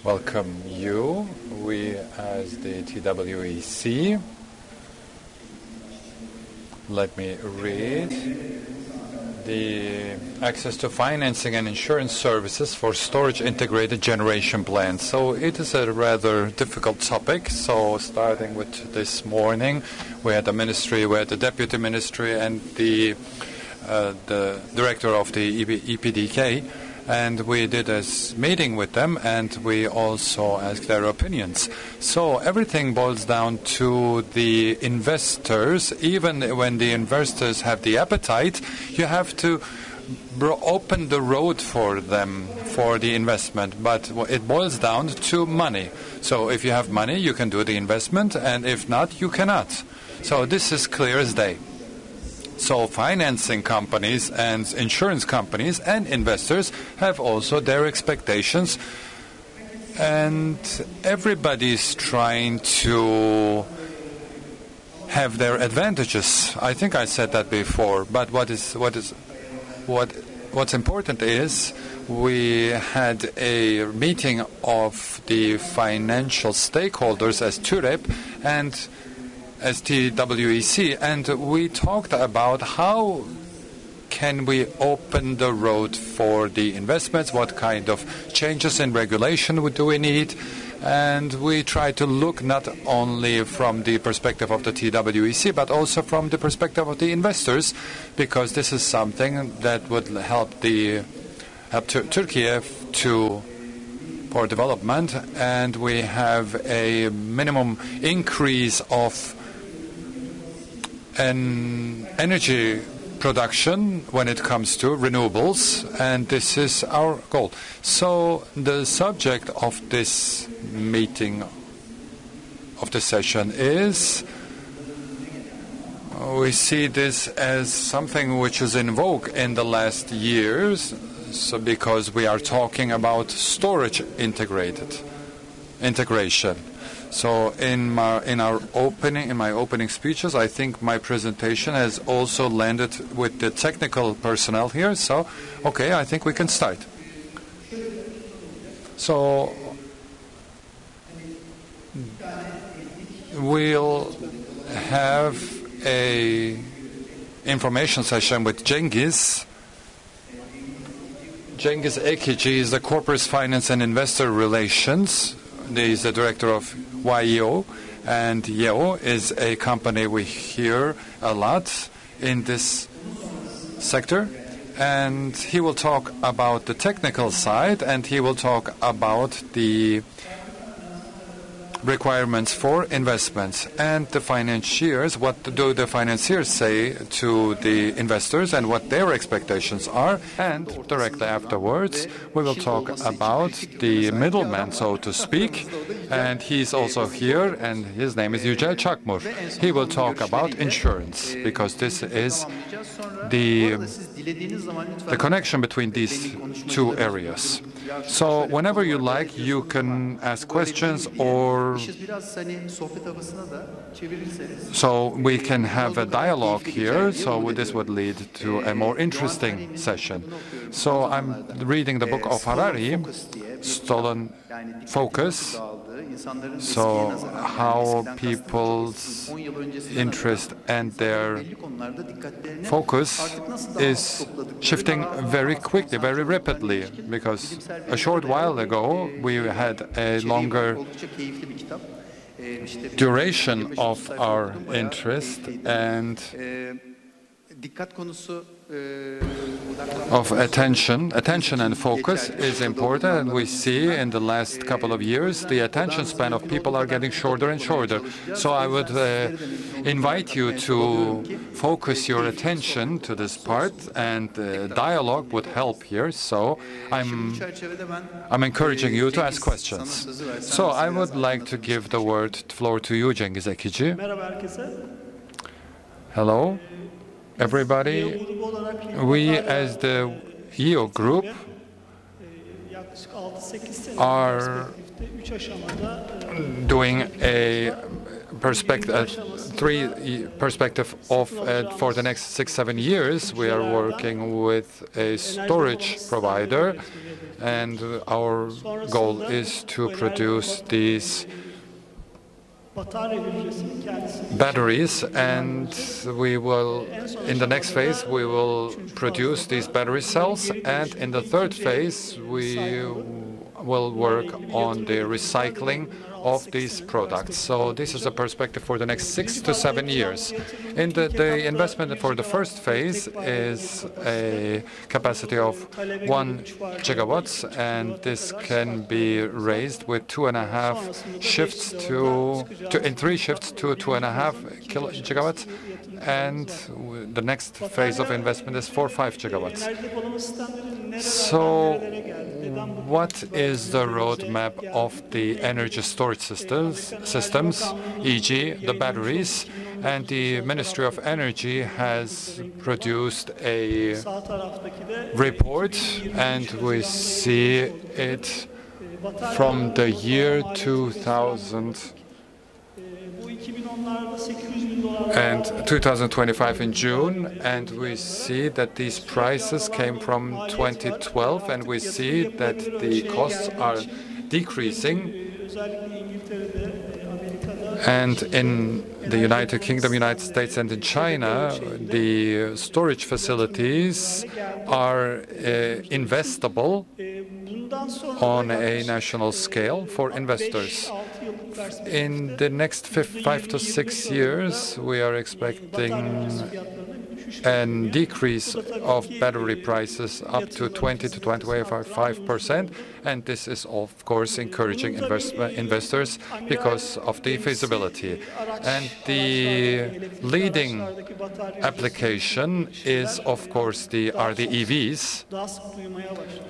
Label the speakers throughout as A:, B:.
A: welcome you. We, as the TWEC, let me read the access to financing and insurance services for storage integrated generation plants. So it is a rather difficult topic. So starting with this morning, we had the ministry, we had the deputy ministry and the director of the EPDK, and we did a meeting with them, and we also asked their opinions. So everything boils down to the investors. Even when the investors have the appetite, you have to open the road for them for the investment. But it boils down to money. So if you have money, you can do the investment, and if not, you cannot. So this is clear as day. So financing companies and insurance companies and investors have also their expectations, and everybody's trying to have their advantages. I think I said that before, but what's important is we had a meeting of the financial stakeholders as TÜREP and as TWEC, and we talked about how can we open the road for the investments, what kind of changes in regulation do we need, and we try to look not only from the perspective of the TWEC but also from the perspective of the investors, because this is something that would help Turkey for development, and we have a minimum increase of energy production when it comes to renewables, and this is our goal. So the subject of this meeting, of this session, is we see this as something which is in vogue in the last years, so because we are talking about storage integration. So in my opening speeches, I think my presentation has also landed with the technical personnel here. So, okay, I think we can start. So we'll have a information session with Cengiz. Cengiz Ekici is the Corporate Finance and Investor Relations. He is the director of YEO, and YEO is a company we hear a lot in this sector. And he will talk about the technical side, and he will talk about the requirements for investments and the financiers. What do the financiers say to the investors and what their expectations are? And directly afterwards, we will talk about the middleman, so to speak. And he's also here, and his name is Yücel Çakmur. He will talk about insurance, because this is the connection between these two areas. So whenever you like, you can ask questions, or so we can have a dialogue here. So this would lead to a more interesting session. So I'm reading the book of Harari, Stolen Focus. So how people's interest and their focus is shifting very quickly, very rapidly, because a short while ago we had a longer duration of our interest and of attention. Attention and focus is important, and we see in the last couple of years the attention span of people are getting shorter and shorter. So I would invite you to focus your attention to this part, and dialogue would help here. So I'm encouraging you to ask questions. So I would like to give the floor to you, Cengiz Ekici. Hello, everybody. We, as the YEO group, are doing a perspective of for the next 6-7 years. We are working with a storage provider, and our goal is to produce these batteries, and we will, in the next phase, we will produce these battery cells, and in the third phase, we will work on the recycling of these products. So this is a perspective for the next 6 to 7 years. In the investment for the first phase is a capacity of 1 gigawatts, and this can be raised with 2.5 shifts in 3 shifts to 2.5 gigawatts, and the next phase of investment is for 5 gigawatts. So what is the roadmap of the energy storage systems, e.g. the batteries? And the Ministry of Energy has produced a report, and we see it from the year 2000 and 2025 in June, and we see that these prices came from 2012, and we see that the costs are decreasing. And in the United Kingdom, United States, and in China, the storage facilities are investable on a national scale for investors. In the next 5 to 6 years, we are expecting a decrease of battery prices up to 20 to 25%, and this is of course encouraging investors because of the feasibility. And the leading application is of course the EVs,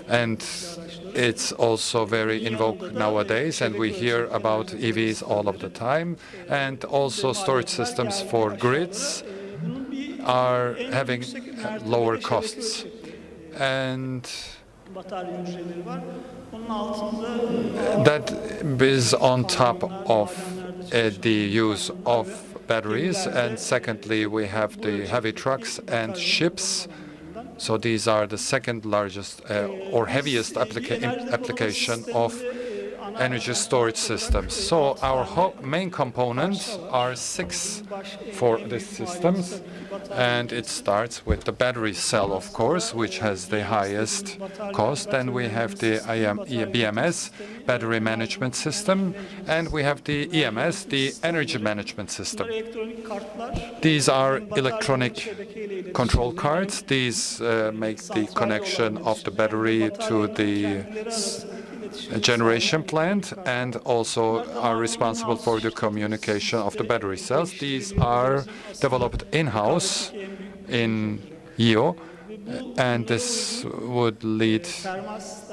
A: and it's also very in vogue nowadays, and we hear about EVs all of the time, and also storage systems for grids are having lower costs. And that is on top of the use of batteries. And secondly, we have the heavy trucks and ships. So these are the second largest or heaviest application of energy storage systems. So our main components are 6 for these systems, and it starts with the battery cell, of course, which has the highest cost. Then we have the BMS, battery management system, and we have the EMS, the energy management system. These are electronic control cards. These make the connection of the battery to the generation plant, and also are responsible for the communication of the battery cells. These are developed in-house in EO, and this would lead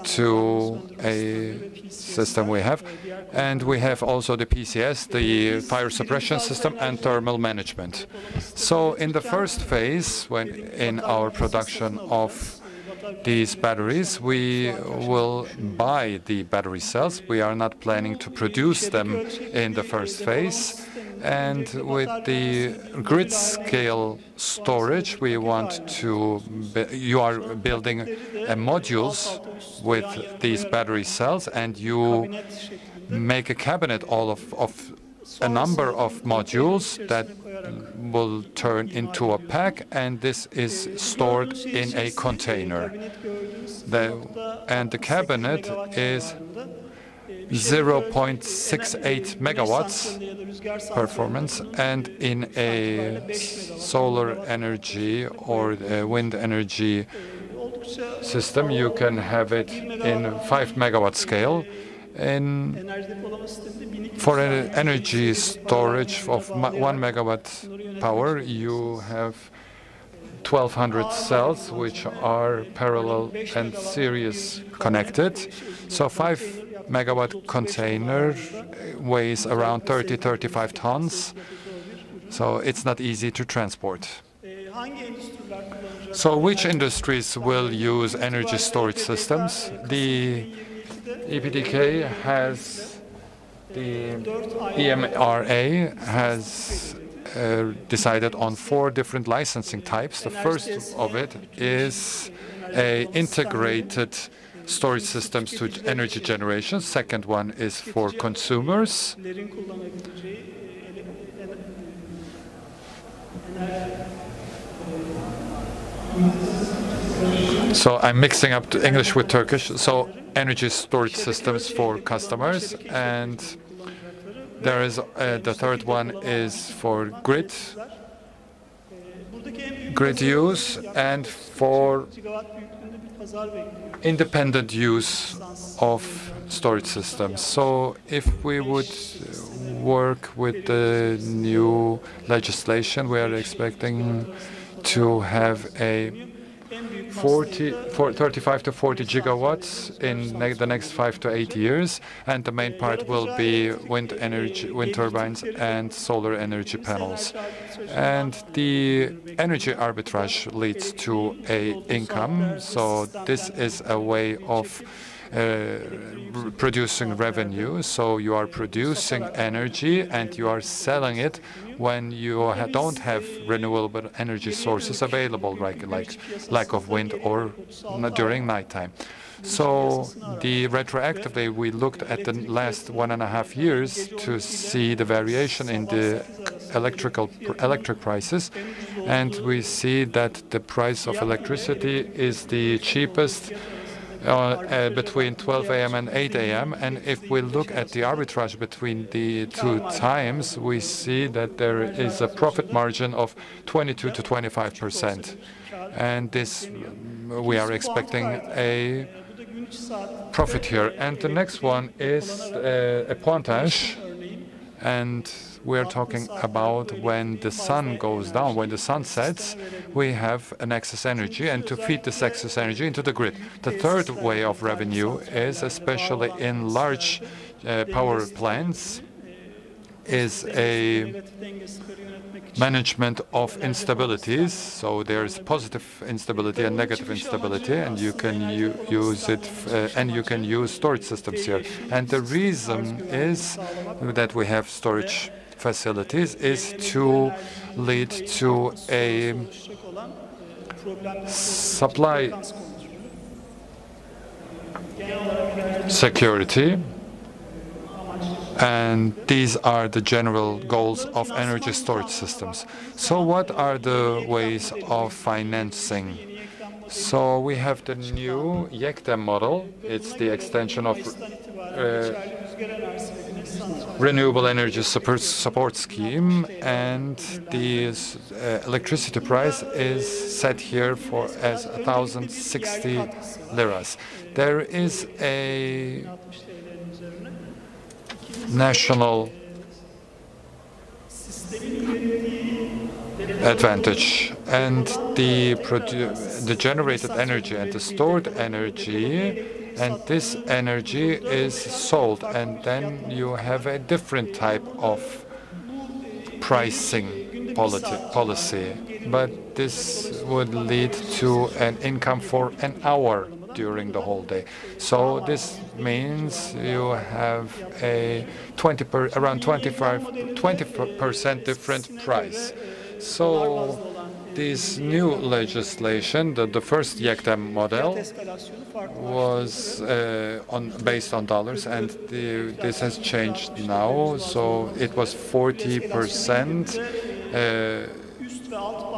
A: to a system we have. And we have also the PCS, the fire suppression system, and thermal management. So in the first phase, when in our production of these batteries, we will buy the battery cells. We are not planning to produce them in the first phase. And with the grid scale storage, we want to, you are building modules with these battery cells, and you make a cabinet of a number of modules that will turn into a pack, and this is stored in a container. And the cabinet is 0.68 megawatts performance, and in a solar energy or a wind energy system, you can have it in 5 megawatt scale. For an energy storage of 1 megawatt power, you have 1,200 cells which are parallel and series connected. So 5 megawatt container weighs around 30-35 tons. So it's not easy to transport. So which industries will use energy storage systems? The EPDK has the EMRA has decided on 4 different licensing types. The first of it is a integrated storage systems to energy generation. Second one is for consumers. So I'm mixing up the English with Turkish. So energy storage systems for customers, and there is the third one is for grid use and for independent use of storage systems. So if we would work with the new legislation, we are expecting to have a 35 to 40 gigawatts in the next 5 to 8 years, and the main part will be wind turbines and solar energy panels. And the energy arbitrage leads to a income, so this is a way of producing revenue. So you are producing energy and you are selling it when you don't have renewable energy sources available, like lack of wind or during nighttime. So retroactively, we looked at the last 1.5 years to see the variation in the electric prices, and we see that the price of electricity is the cheapest between 12 a.m. and 8 a.m. And if we look at the arbitrage between the two times, we see that there is a profit margin of 22 to 25%. And this, we are expecting a profit here. And the next one is a pointage. And we're talking about when the sun goes down, when the sun sets, we have an excess energy, and to feed this excess energy into the grid. The third way of revenue is, especially in large power plants, is a management of instabilities. So there's positive instability and negative instability, and you can use it, and you can use storage systems here. And the reason is that we have storage facilities is to lead to a supply security, and these are the general goals of energy storage systems. So what are the ways of financing? So we have the new YEKDEM model. It's the extension of renewable energy support scheme, and the electricity price is set here for as 1,060 liras. There is a national advantage, and the generated energy and the stored energy, and this energy is sold, and then you have a different type of pricing policy. But this would lead to an income for an hour during the whole day. So this means you have a around 20% different price. So this new legislation, the first YEKDEM model, was based on dollars, and this has changed now. So it was 40%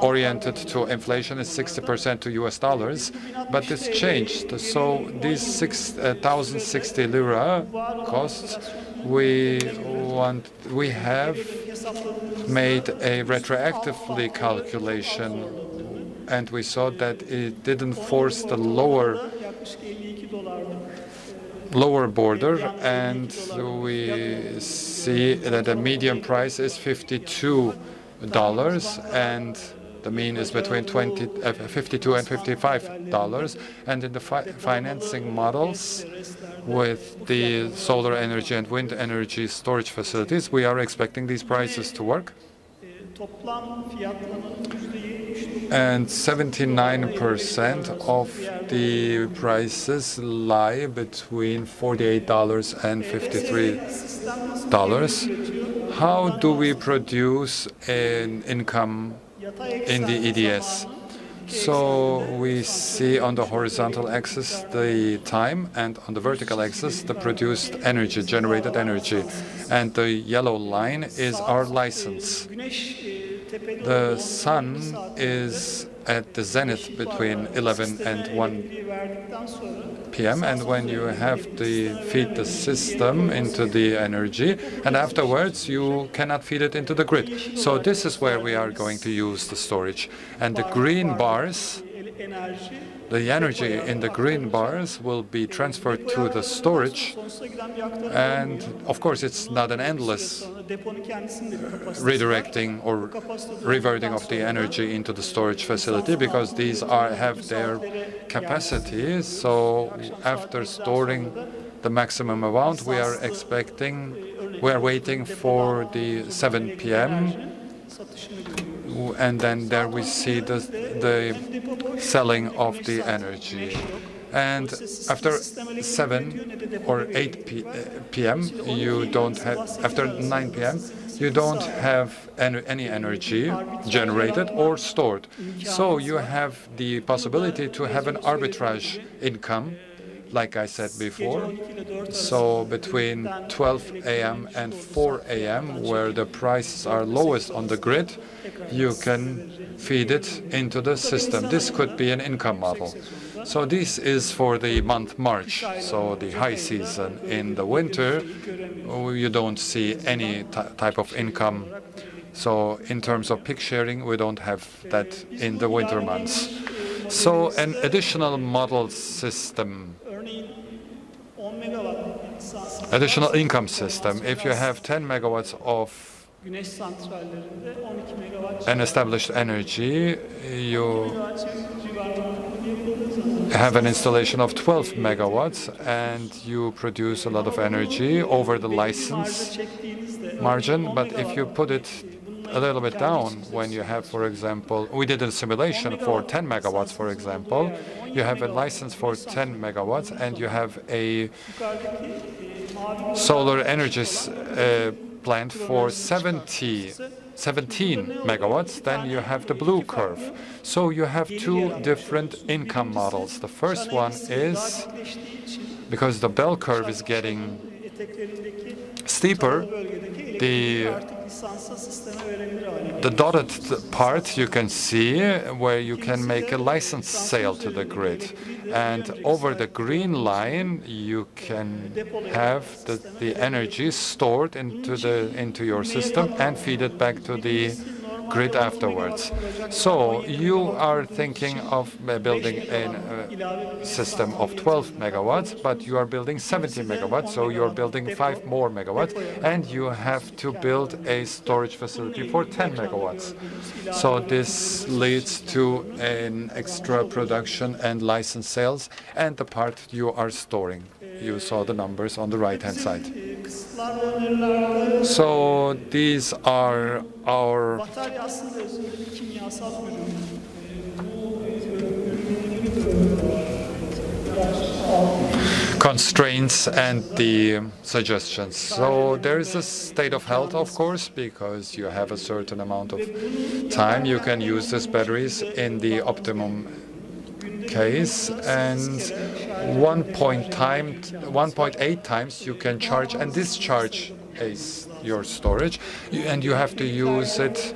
A: oriented to inflation, is 60% to US dollars, but this changed. So these 1,060 lira costs, we have made a retroactively calculation, and we saw that it didn't force the lower border, and we see that the median price is $52, and the mean is between $52 and $55. And in the financing models with the solar energy and wind energy storage facilities, we are expecting these prices to work. And 79% of the prices lie between $48 and $53. How do we produce an income in the EDS? So we see on the horizontal axis the time, and on the vertical axis the produced energy, generated energy. And the yellow line is our license. The sun is at the zenith between 11 and 1 p.m. and when you have to feed the system into the energy, and afterwards you cannot feed it into the grid. So this is where we are going to use the storage. And the green bars, the energy in the green bars will be transferred to the storage, and of course it's not an endless redirecting or reverting of the energy into the storage facility, because these have their capacity. So after storing the maximum amount, we are waiting for the 7 p.m. and then there we see the selling of the energy. And after 7 or 8 p.m., you don't have, after 9 p.m., you don't have any energy generated or stored. So you have the possibility to have an arbitrage income, like I said before. So between 12 a.m. and 4 a.m., where the prices are lowest on the grid, you can feed it into the system. This could be an income model. So this is for the month March, so the high season. In the winter, you don't see any type of income. So in terms of peak sharing, we don't have that in the winter months. So an additional model system, additional income system. If you have 10 megawatts of an established energy, you have an installation of 12 megawatts and you produce a lot of energy over the license margin. But if you put it a little bit down, when you have, for example, we did a simulation for 10 megawatts, for example, you have a license for 10 megawatts and you have a solar energy plant for 17 megawatts, then you have the blue curve. So you have two different income models. The first one is, because the bell curve is getting steeper, the dotted part you can see where you can make a license sale to the grid. And over the green line, you can have the energy stored into your system and feed it back to the grid afterwards. So you are thinking of building a system of 12 megawatts, but you are building 70 megawatts, so you're building 5 more megawatts, and you have to build a storage facility for 10 megawatts. So this leads to an extra production and license sales, and the part you are storing. You saw the numbers on the right-hand side. So these are our constraints and the suggestions. So there is a state of health, of course, because you have a certain amount of time. You can use these batteries in the optimum case, and 1.8 times you can charge and discharge your storage, and you have to use it.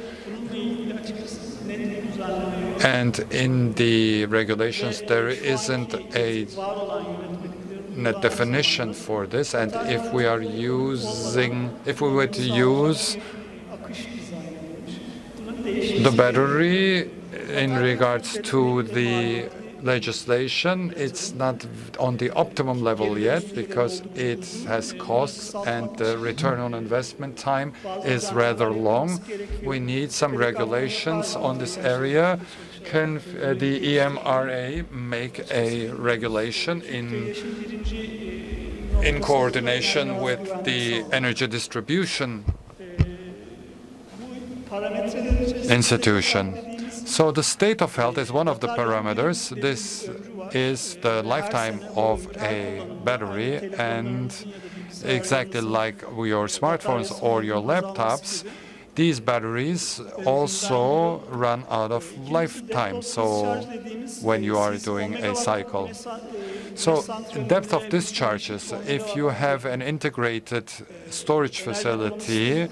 A: And in the regulations, there isn't a definition for this. And if we were to use the battery in regards to the legislation, it's not on the optimum level yet because it has costs and the return on investment time is rather long. We need some regulations on this area. Can the EMRA make a regulation in coordination with the energy distribution institution? So the state of health is one of the parameters. This is the lifetime of a battery, and exactly like your smartphones or your laptops, these batteries also run out of lifetime, so when you are doing a cycle. So depth of discharges, if you have an integrated storage facility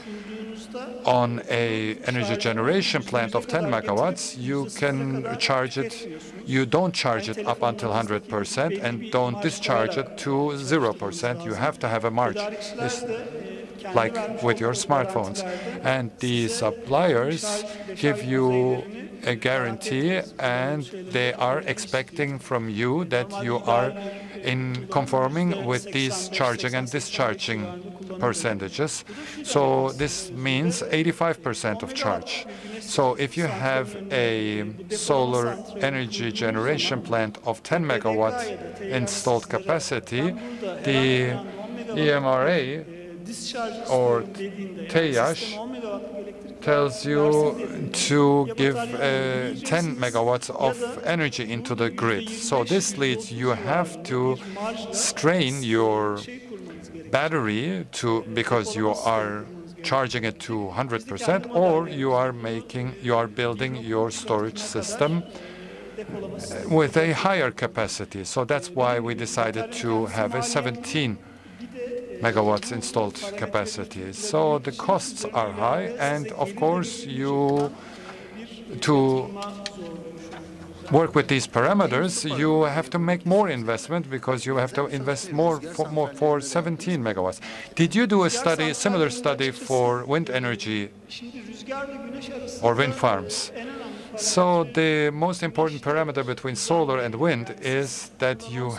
A: on a energy generation plant of 10 megawatts, you can charge it, you don't charge it up until 100% and don't discharge it to 0%. You have to have a margin. It's like with your smartphones. And the suppliers give you a guarantee, and they are expecting from you that you are in conforming with these charging and discharging percentages. So this means 85% of charge. So if you have a solar energy generation plant of 10 megawatt installed capacity, the EMRA or TEIAŞ tells you to give 10 megawatts of energy into the grid. So this leads you have to strain your battery because you are charging it to 100%, or you are building your storage system with a higher capacity. So that's why we decided to have a 17 megawatts installed capacity. So the costs are high, and of course to work with these parameters, you have to make more investment because you have to invest more for 17 megawatts. Did you do a similar study for wind energy or wind farms? So the most important parameter between solar and wind is that you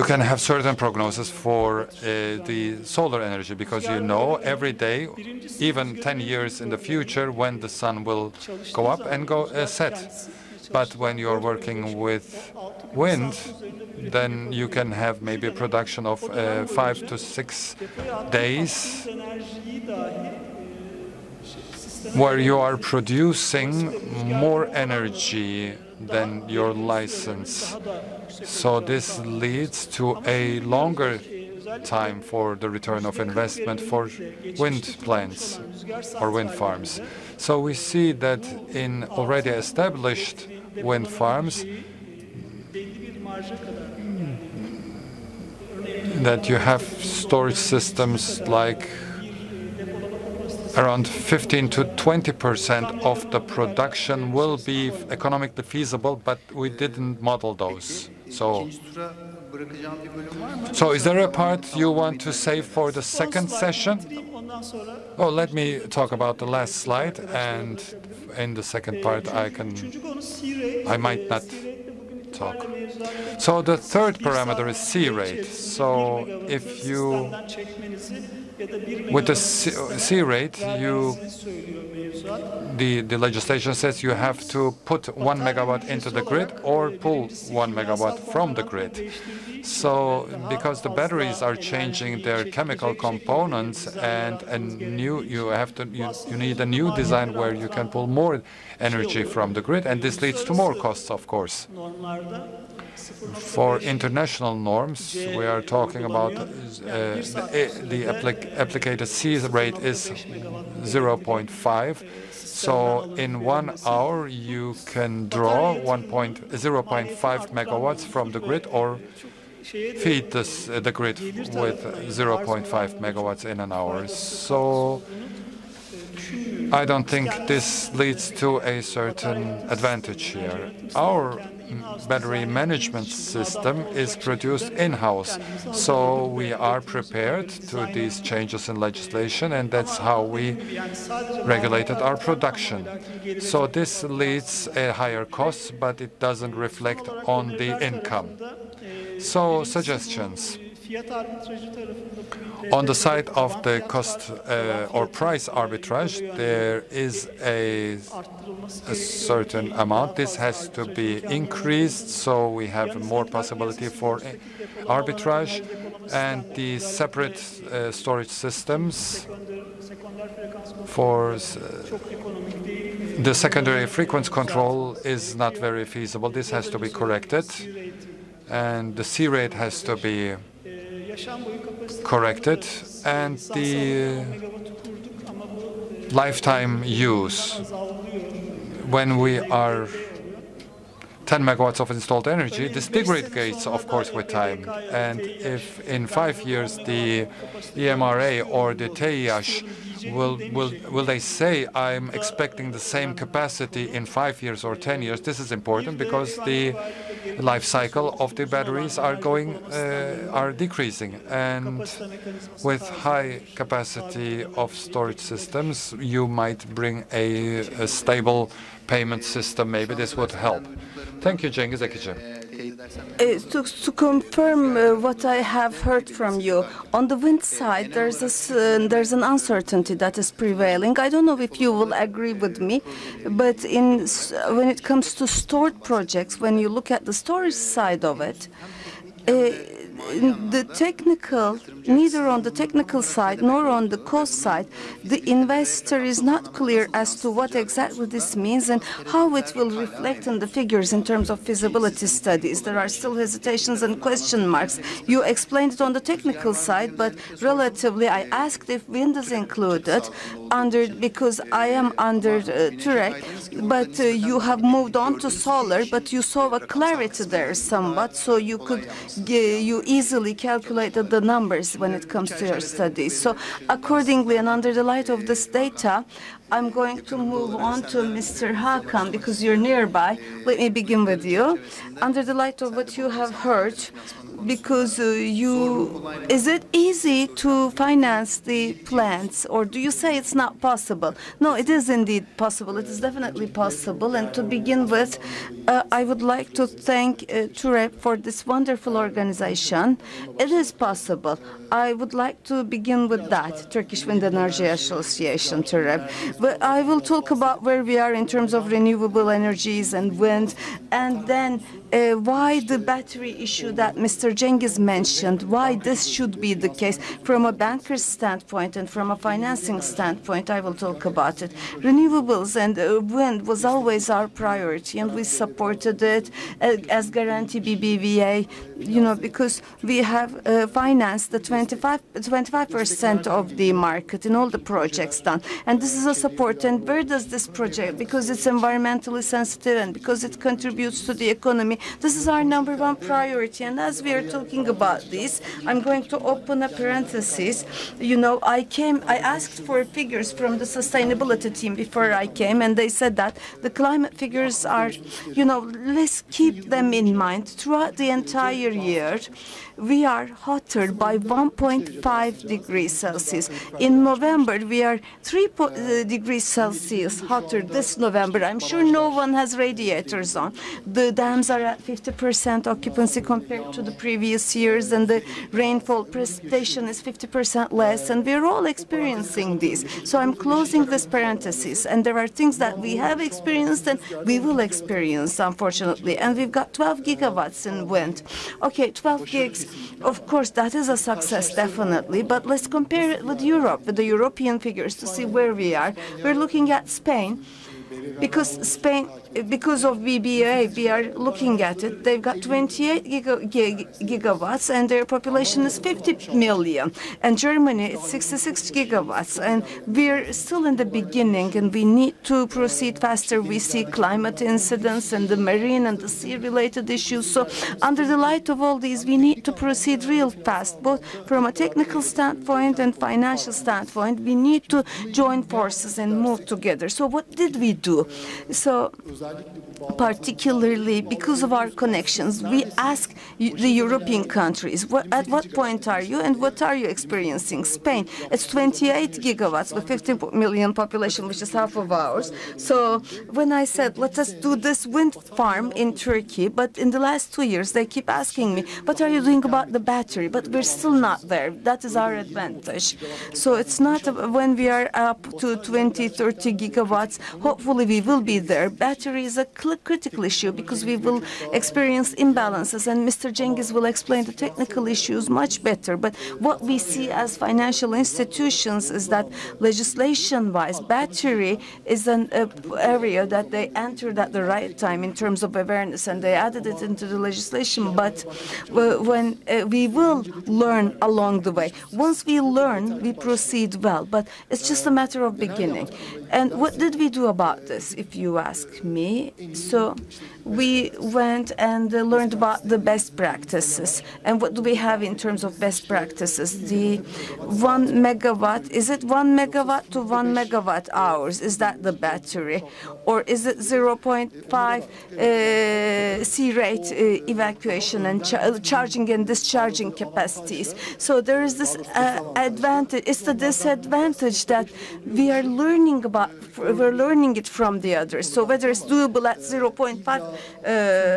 A: can have certain prognosis for the solar energy, because you know every day, even 10 years in the future, when the sun will go up and go set. But when you're working with wind, then you can have maybe a production of 5 to 6 days where you are producing more energy than your license. So this leads to a longer time for the return of investment for wind plants or wind farms. So we see that in already established wind farms that you have storage systems like around 15 to 20% of the production will be economically feasible, but we didn't model those. So is there a part you want to save for the second session? Oh, let me talk about the last slide, and in the second part I might not talk. So the third parameter is C rate. So if you with the C rate, the legislation says you have to put 1 megawatt into the grid or pull 1 megawatt from the grid. So because the batteries are changing their chemical components, and you need a new design where you can pull more energy from the grid, and this leads to more costs, of course. For international norms, we are talking about the applied C rate is 0.5. So in 1 hour, you can draw 0.5 megawatts from the grid, or feed the grid with 0.5 megawatts in an hour. So I don't think this leads to a certain advantage here. Our battery management system is produced in-house, so we are prepared to these changes in legislation, and that's how we regulated our production. So this leads a higher cost, but it doesn't reflect on the income. So suggestions. On the side of the cost or price arbitrage, there is a certain amount. This has to be increased, so we have more possibility for arbitrage. And the separate storage systems for the secondary frequency control is not very feasible. This has to be corrected, and the C rate has to be corrected, and the lifetime use. When we are 10 megawatts of installed energy, this degrades, of course, with time. And if in 5 years the EMRA or the TEIAS will they say, I'm expecting the same capacity in 5 years or 10 years? This is important because the life cycle of the batteries are decreasing. And with high capacity of storage systems, you might bring a stable payment system. Maybe this would help. Thank you, Cengiz Ekici.
B: To confirm what I have heard from you, on the wind side, there's an uncertainty that is prevailing. I don't know if you will agree with me, but when it comes to stored projects, when you look at the storage side of it, neither on the technical side nor on the cost side, the investor is not clear as to what exactly this means and how it will reflect in the figures in terms of feasibility studies. There are still hesitations and question marks. You explained it on the technical side, but relatively, I asked if wind is included because I am under TÜREK, but you have moved on to solar, but you saw a clarity there somewhat, so you easily calculated the numbers when it comes to your studies. So accordingly, and under the light of this data, I'm going to move on to Mr. Hakan because you're nearby. Let me begin with you. Under the light of what you have heard, because is it easy to finance the plants, or do you say it's not possible? No, it is indeed possible. It is definitely possible. And to begin with, I would like to thank TÜREK for this wonderful organization. It is possible. I would like to begin with that, Turkish Wind Energy Association, TÜREK. But I will talk about where we are in terms of renewable energies and wind, and then why the battery issue that Mr. Cengiz mentioned, why this should be the case from a banker's standpoint and from a financing standpoint. I will talk about it. Renewables and wind was always our priority, and we supported it as Garanti BBVA, because we have financed the 25% of the market in all the projects done. And this is a support. And where does this project, because it's environmentally sensitive and because it contributes to the economy, this is our #1 priority. And as we are talking about this, I'm going to open a parenthesis. I asked for figures from the sustainability team before I came, and they said that the climate figures are, let's keep them in mind. Throughout the entire year, we are hotter by 1.5 degrees Celsius. In November, we are 3 degrees Celsius hotter this November. I'm sure no one has radiators on. The dams are at 50% occupancy compared to the previous years, and the rainfall precipitation is 50% less, and we're all experiencing this. So I'm closing this parenthesis, and there are things that we have experienced and we will experience, unfortunately. And we've got 12 gigawatts in wind. Okay, 12 gigs. Of course, that is a success, definitely. But let's compare it with Europe, with the European figures, to see where we are. We're looking at Spain. Because of BBA, we are looking at it. They've got 28 gigawatts, and their population is 50 million. And Germany, it's 66 gigawatts. And we're still in the beginning, and we need to proceed faster. We see climate incidents and the marine and the sea-related issues. So under the light of all these, we need to proceed real fast, both from a technical standpoint and financial standpoint. We need to join forces and move together. So what did we do? So particularly because of our connections, we ask the European countries, at what point are you and what are you experiencing? Spain, it's 28 gigawatts with 50 million population, which is half of ours. So when I said, let us do this wind farm in Turkey, but in the last 2 years, they keep asking me, what are you doing about the battery? But we're still not there. That is our advantage. So it's not when we are up to 20, 30 gigawatts, hopefully we will be there. Battery is a critical issue because we will experience imbalances, and Mr. Cengiz will explain the technical issues much better. But what we see as financial institutions is that legislation-wise, battery is an area that they entered at the right time in terms of awareness, and they added it into the legislation. But when we will learn along the way. Once we learn, we proceed well. But it's just a matter of beginning. And what did we do about this, if you ask me? So we went and learned about the best practices. And what do we have in terms of best practices? The 1 megawatt, is it 1 megawatt to 1 megawatt hours? Is that the battery? Or is it 0.5 C rate evacuation and charging and discharging capacities? So there is this advantage. It's the disadvantage that we are learning about. We're learning it from the others. So whether it's doable at 0.5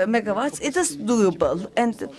B: megawatts, it is doable. And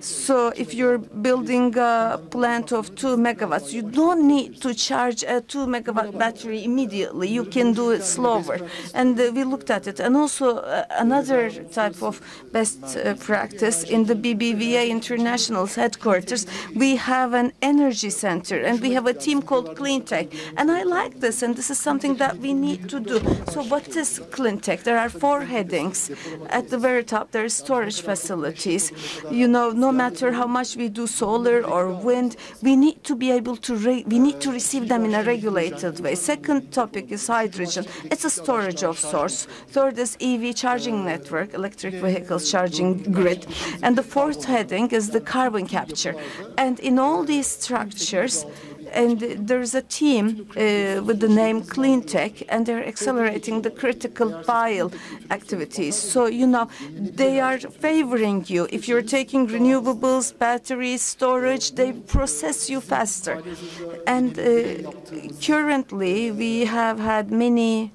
B: so if you're building a plant of 2 megawatts, you don't need to charge a 2 megawatt battery immediately. You can do it slower. And we looked at it. And also another type of best practice in the BBVA International's headquarters, we have an energy center and we have a team called Cleantech. And I like this, and this is something that we need to do. So what is Cleantech? There are 4 headings. At the very top, there are storage facilities. You know, no matter how much we do solar or wind, we need to be able to receive them in a regulated way. Second topic is hydrogen. It's a storage of source. Third is EV charging network, electric vehicles charging grid. And the 4th heading is the carbon capture. And in all these structures, and there's a team with the name Cleantech, and they're accelerating the critical pile activities. So, you know, they are favoring you. If you're taking renewables, batteries, storage, they process you faster. And currently, we have had many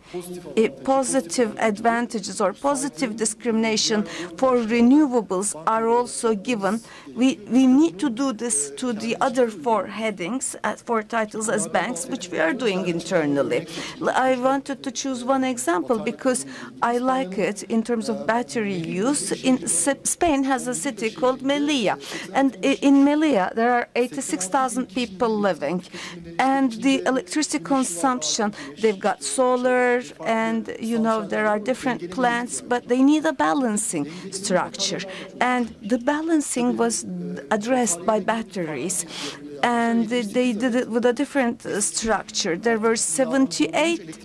B: positive advantages or positive discrimination for renewables are also given. We need to do this to the other 4 headings, 4 titles as banks, which we are doing internally. I wanted to choose one example because I like it in terms of battery use. Spain has a city called Melilla, and in Melilla there are 86,000 people living, and the electricity consumption, they've got solar, and you know there are different plants, but they need a balancing structure, and the balancing was addressed by batteries. And they did it with a different structure. There were 78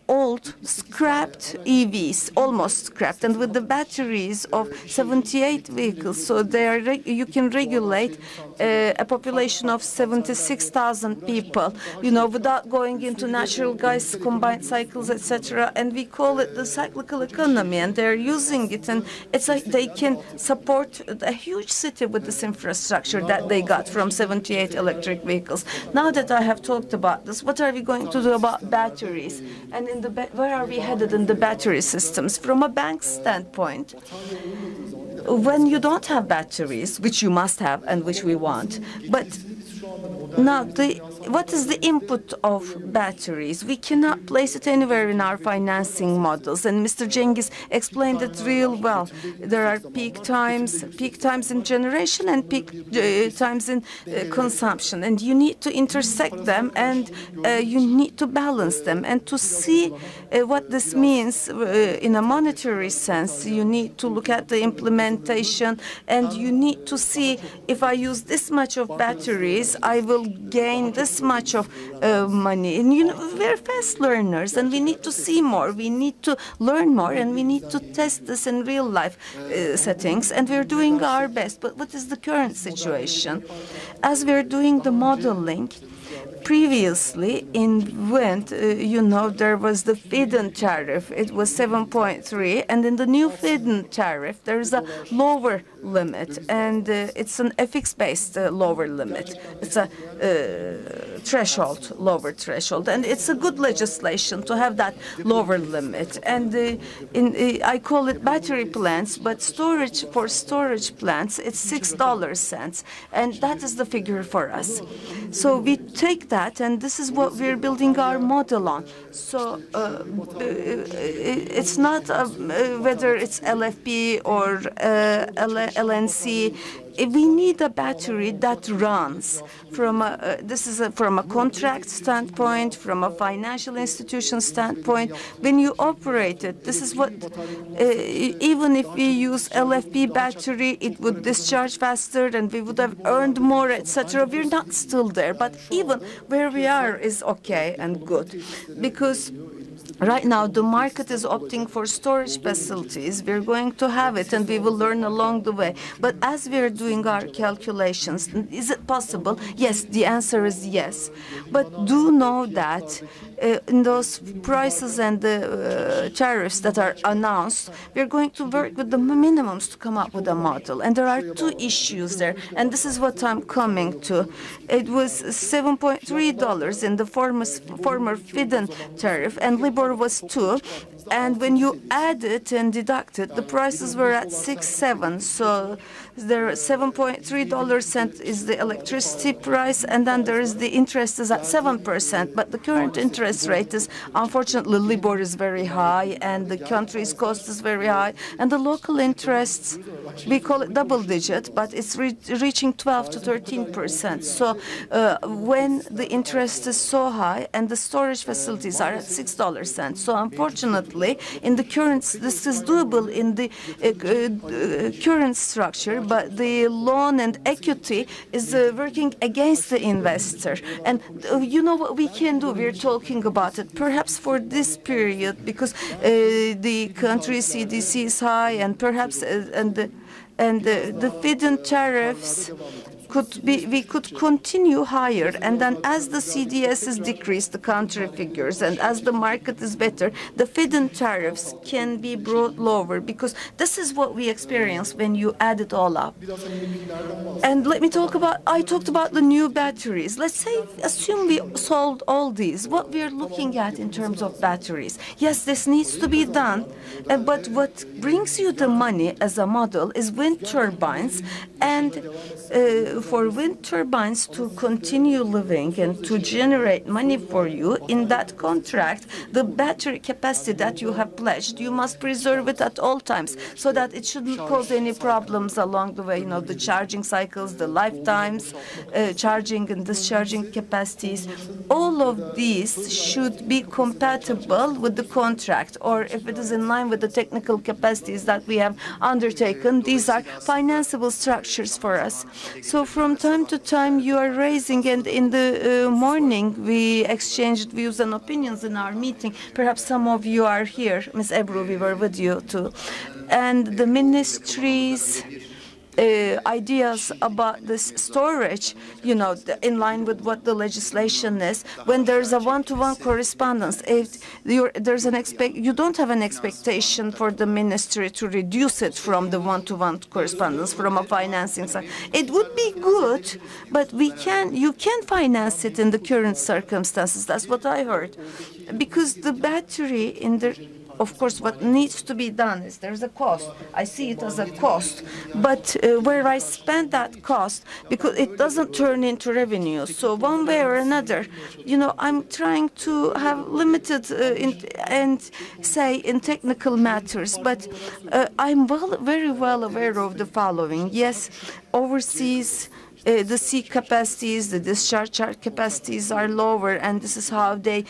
B: old scrapped EVs, almost scrapped, and with the batteries of 78 vehicles. So you can regulate a population of 76,000 people, you know, without going into natural gas, combined cycles, etc. And we call it the cyclical economy, and they're using it, and it's like they can support a huge city with this infrastructure that they got from 78 electric vehicles. Now that I have talked about this, what are we going to do about batteries? And where are we headed in the battery systems? From a bank standpoint, when you don't have batteries, which you must have and which we want, but now, what is the input of batteries? We cannot place it anywhere in our financing models, and Mr. Cengiz explained it real well. There are peak times in generation and peak times in consumption, and you need to intersect them, and you need to balance them. And to see what this means in a monetary sense, you need to look at the implementation, and you need to see if I use this much of batteries, I will gain this much of money. And you know, we're fast learners, and we need to see more. We need to learn more, and we need to test this in real life settings. And we're doing our best. But what is the current situation? As we're doing the modeling, Previously, in wind, there was the feed-in tariff. It was 7.3, and in the new feed-in tariff, there is a lower limit, and it's an FX-based lower limit. It's a lower threshold, and it's a good legislation to have that lower limit. And I call it battery plants, but for storage plants, it's $6, and that is the figure for us. So we take that, and this is what we're building our model on. So it's not whether it's LFP or LNC. We need a battery that runs from from a contract standpoint, from a financial institution standpoint. When you operate it, this is what, even if we use LFP battery, it would discharge faster and we would have earned more, etc. We're not still there, but even where we are is okay and good, because right now, the market is opting for storage facilities. We're going to have it, and we will learn along the way. But as we're doing our calculations, is it possible? Yes, the answer is yes. But do know that in those prices and the tariffs that are announced, we're going to work with the minimums to come up with a model. And there are two issues there, and this is what I'm coming to. It was $7.3 in the former feed-in tariff, and LIBOR was 2, and when you add it and deduct it, the prices were at 6.7. So there $7.3 is the electricity price, and then there is the interest is at 7%. But the current interest rate is, unfortunately, LIBOR is very high, and the country's cost is very high, and the local interests, we call it double digit, but it's reaching 12 to 13%. So when the interest is so high and the storage facilities are at $6, so unfortunately, in the current, this is doable in the current structure, but the loan and equity is working against the investor. And you know what we can do? We're talking about it, perhaps for this period, because the country CDC is high, and perhaps the feed-in tariffs we could continue higher, and then as the CDS is decreased, the country figures, and as the market is better, the feed-in tariffs can be brought lower, because this is what we experience when you add it all up. And let me I talked about the new batteries. Let's say, assume we solved all these. What we are looking at in terms of batteries. Yes, this needs to be done, but what brings you the money as a model is wind turbines, and for wind turbines to continue living and to generate money for you in that contract, the battery capacity that you have pledged, you must preserve it at all times so that it shouldn't cause any problems along the way. The charging cycles, the lifetimes, charging and discharging capacities. All of these should be compatible with the contract, or if it is in line with the technical capacities that we have undertaken, these are financeable structures for us. So from time to time you are raising, and in the morning we exchanged views and opinions in our meeting. Perhaps some of you are here. Ms. Ebru, we were with you too. And the ministry's ideas about this storage, in line with what the legislation is. When there's a one-to-one correspondence, if you don't have an expectation for the ministry to reduce it from the one-to-one correspondence from a financing side. It would be good, but you can finance it in the current circumstances. That's what I heard, because the battery of course, what needs to be done is there's a cost. I see it as a cost. But where I spend that cost, because it doesn't turn into revenue. So one way or another, I'm trying to have limited in technical matters. But I'm very well aware of the following. Yes, overseas, the sea capacities, the discharge capacities are lower, and this is how they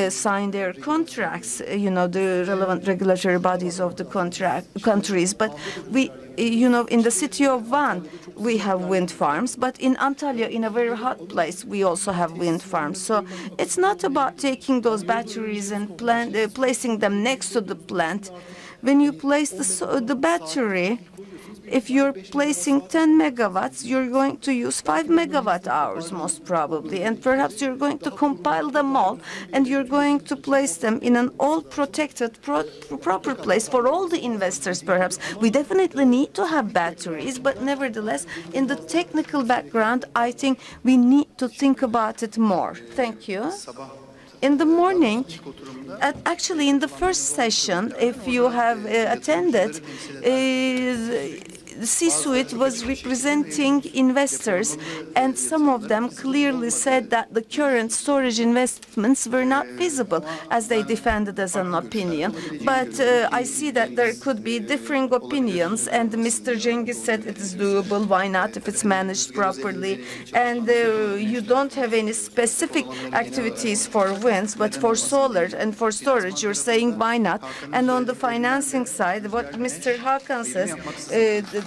B: sign their contracts, the relevant regulatory bodies of the countries. But we, in the city of Van, we have wind farms, but in Antalya, in a very hot place, we also have wind farms. So it's not about taking those batteries and placing them next to the plant. When you place the battery, if you're placing 10 megawatts, you're going to use 5 megawatt hours most probably, and perhaps you're going to compile them all, and you're going to place them in an all protected, proper place for all the investors perhaps. We definitely need to have batteries, but nevertheless, in the technical background, I think we need to think about it more. Thank you. In the morning, actually in the first session, if you have attended, the C-suite was representing investors, and some of them clearly said that the current storage investments were not feasible, as they defended as an opinion. But I see that there could be differing opinions, and Mr. Cengiz said it is doable. Why not, if it's managed properly? And you don't have any specific activities for winds, but for solar and for storage, you're saying why not? And on the financing side, what Mr. Hakan says,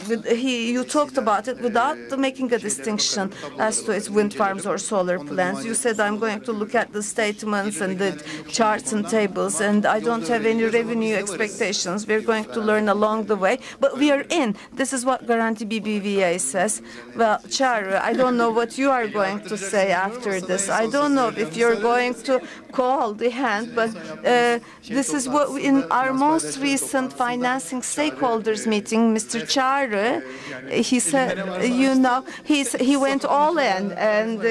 B: you talked about it without making a distinction as to its wind farms or solar plants. You said, I'm going to look at the statements and the charts and tables, and I don't have any revenue expectations. We're going to learn along the way, but we are in. This is what Garanti BBVA says. Well, Çağrı, I don't know what you are going to say after this. I don't know if you're going to call the hand, but this is what in our most recent financing stakeholders meeting, Mr. Çağrı, he said, you know, he went all in, and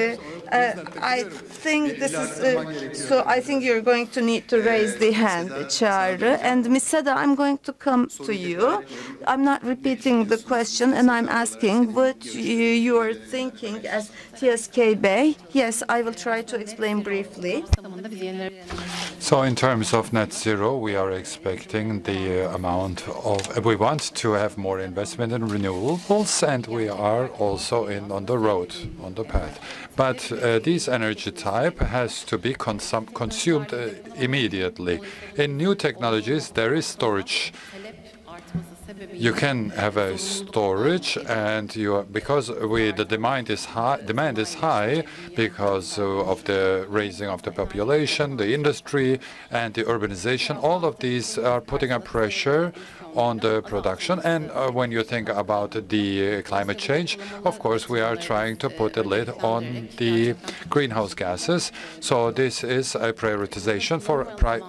B: I think this is, so I think you're going to need to raise the hand, Çağrı. And Ms. Seda, I'm going to come to you. I'm not repeating the question, and I'm asking what you are thinking as TSKB. Yes, I will try to explain briefly.
A: So in terms of net zero, we are expecting the amount of, we want to have more investment in renewables, and we are also on the road, on the path. But this energy type has to be consumed immediately. In new technologies, there is storage. You can have a storage, and because the demand is high because of the raising of the population, the industry, and the urbanization. All of these are putting a pressure on the production. And when you think about the climate change, of course, we are trying to put a lid on the greenhouse gases. So this is a prioritization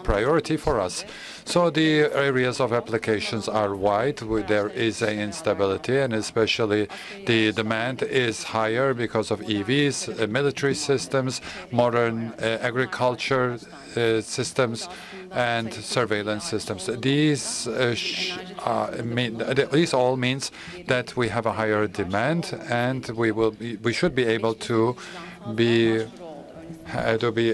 A: priority for us. So the areas of applications are wide. There is an instability, and especially the demand is higher because of EVs, military systems, modern agriculture systems, and surveillance systems. These all means that we have a higher demand, and we should be able to be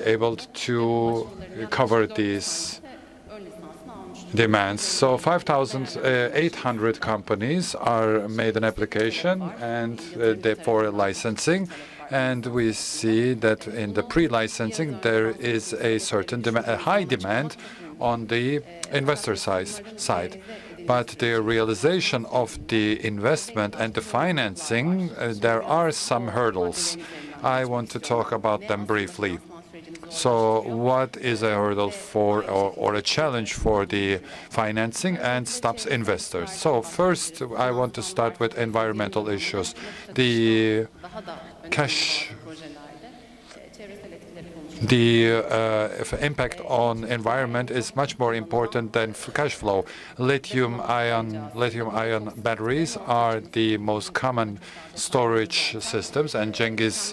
A: able to cover these demands. So 5,800 companies are made an application and for licensing. And we see that in the pre-licensing there is a certain a high demand on the investor side. But the realization of the investment and the financing, there are some hurdles. I want to talk about them briefly. So what is a hurdle for or a challenge for the financing and stops investors? So first, I want to start with environmental issues. The impact on environment is much more important than cash flow. Lithium-ion batteries are the most common storage systems, and Cengiz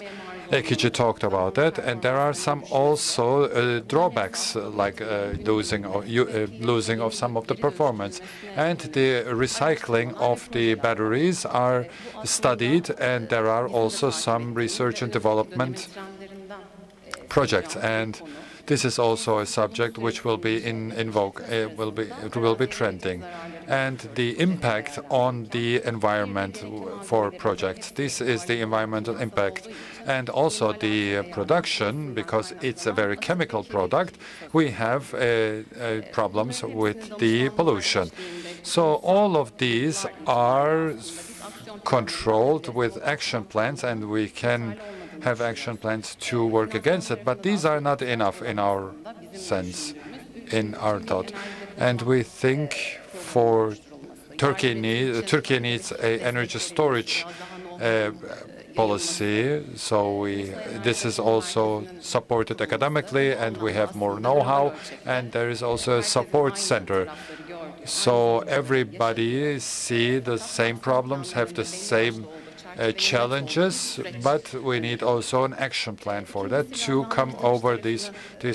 A: Ekici talked about that, and there are some also drawbacks like losing of some of the performance. And the recycling of the batteries are studied, and there are also some research and development projects. And this is also a subject which will be in vogue. It will be trending. And the impact on the environment for projects. This is the environmental impact. And also the production, because it's a very chemical product, we have problems with the pollution. So all of these are controlled with action plans, and we can have action plans to work against it. But these are not enough in our sense, in our thought. And we think for Turkey needs an energy storage policy, so this is also supported academically, and we have more know-how, and there is also a support center. So everybody see the same problems, have the same challenges, but we need also an action plan for that to come over these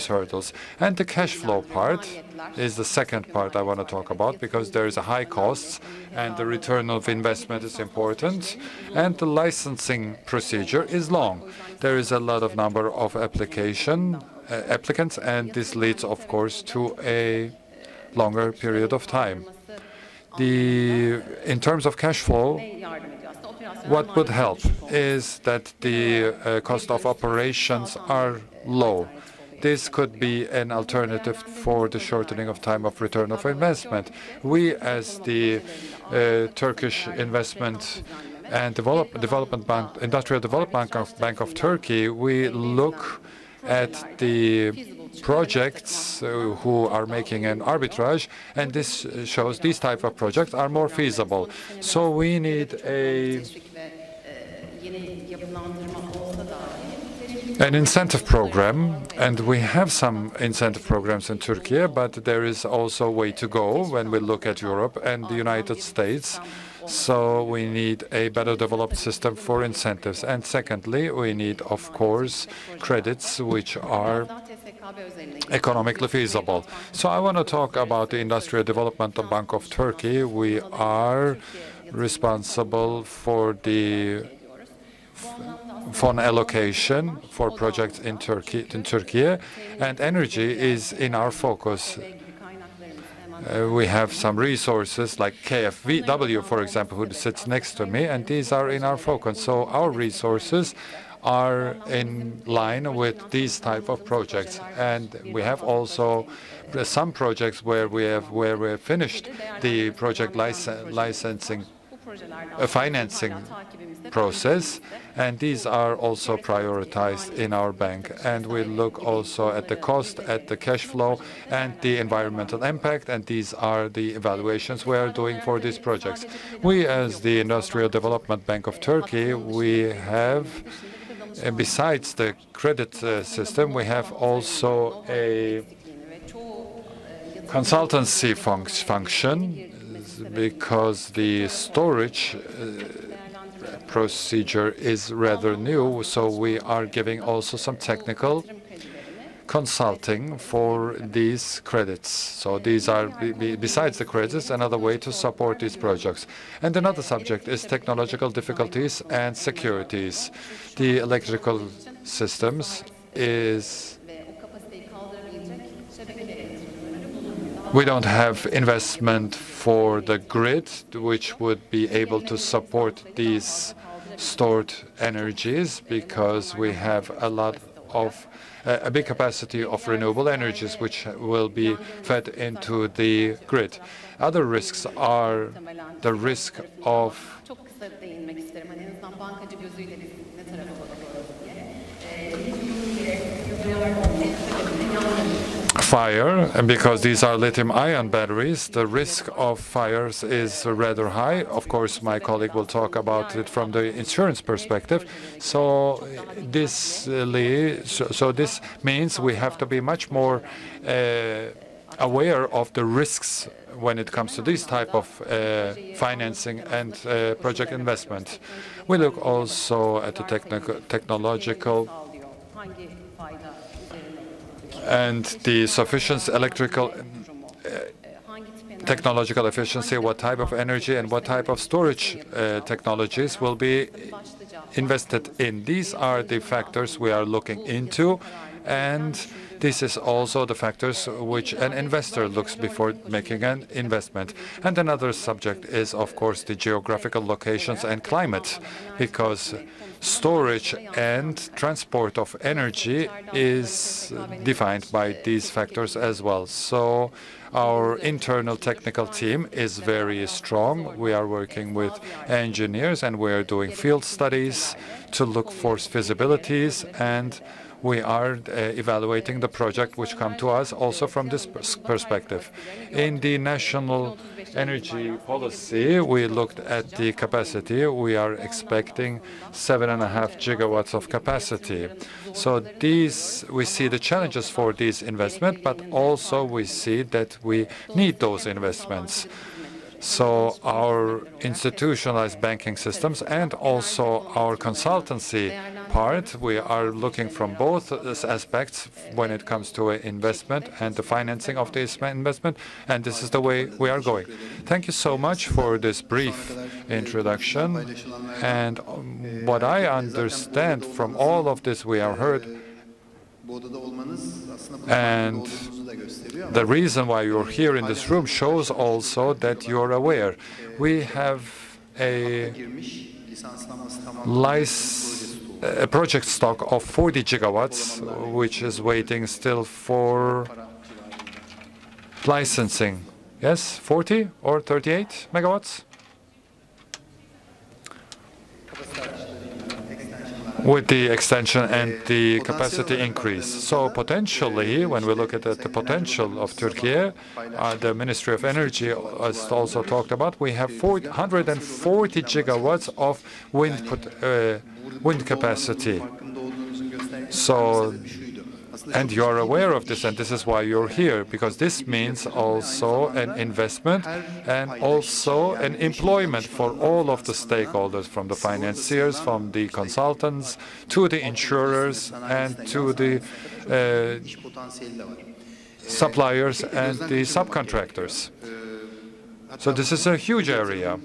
A: hurdles. And the cash flow part is the second part I want to talk about, because there is a high costs and the return of investment is important, and the licensing procedure is long. There is a lot of number of applicants, and this leads, of course, to a longer period of time. In terms of cash flow, what would help is that the cost of operations are low. This could be an alternative for the shortening of time of return of investment. We, as the Turkish Investment and Development Bank, Industrial Development Bank of Turkey, we look at the projects who are making an arbitrage, and this shows these type of projects are more feasible. So we need an incentive program, and we have some incentive programs in Turkey, but there is also a way to go when we look at Europe and the United States. So we need a better developed system for incentives. And secondly, we need, of course, credits which are economically feasible. So I want to talk about the Industrial Development Bank of Turkey. We are responsible for the fund allocation for projects in Turkey, and energy is in our focus. We have some resources like KfW, for example, who sits next to me, and these are in our focus. So our resources are in line with these type of projects, and we have also some projects where we have finished the project licensing financing process, and these are also prioritized in our bank. And we look also at the cost, at the cash flow, and the environmental impact, and these are the evaluations we are doing for these projects. We, as the Industrial Development Bank of Turkey, we have, besides the credit system, we have also a consultancy function, because the storage procedure is rather new, so we are giving also some technical consulting for these credits. So these are, besides the credits, another way to support these projects. And another subject is technological difficulties and securities. The electrical systems is we don't have investment for the grid, which would be able to support these stored energies, because we have a big capacity of renewable energies which will be fed into the grid. Other risks are the risk of fire, and because these are lithium-ion batteries, the risk of fires is rather high. Of course, my colleague will talk about it from the insurance perspective. So this means we have to be much more aware of the risks when it comes to this type of financing and project investment. We look also at the technological and the sufficient technological efficiency, what type of energy and what type of storage technologies will be invested in. These are the factors we are looking into, and this is also the factors which an investor looks before making an investment. And another subject is, of course, the geographical locations and climate, because storage and transport of energy is defined by these factors as well. So our internal technical team is very strong. We are working with engineers, and we are doing field studies to look for feasibilities, and we are evaluating the project which come to us also from this perspective. In the national energy policy, we looked at the capacity. We are expecting 7.5 gigawatts of capacity. So these, we see the challenges for these investments, but also we see that we need those investments. So our institutionalized banking systems and also our consultancy part, we are looking from both aspects when it comes to investment and the financing of this investment, and this is the way we are going. Thank you so much for this brief introduction. And what I understand from all of this we have heard, and the reason why you're here in this room shows also that you're aware. We have a project stock of 40 gigawatts, which is waiting still for licensing. Yes, 40 or 38 megawatts? With the extension and the capacity increase. So potentially, when we look at the potential of Turkey, the Ministry of Energy has also talked about, we have 140 gigawatts of wind capacity. So, and you're aware of this, and this is why you're here, because this means also an investment and also an employment for all of the stakeholders, from the financiers, from the consultants, to the insurers, and to the suppliers and the subcontractors. So this is a huge area.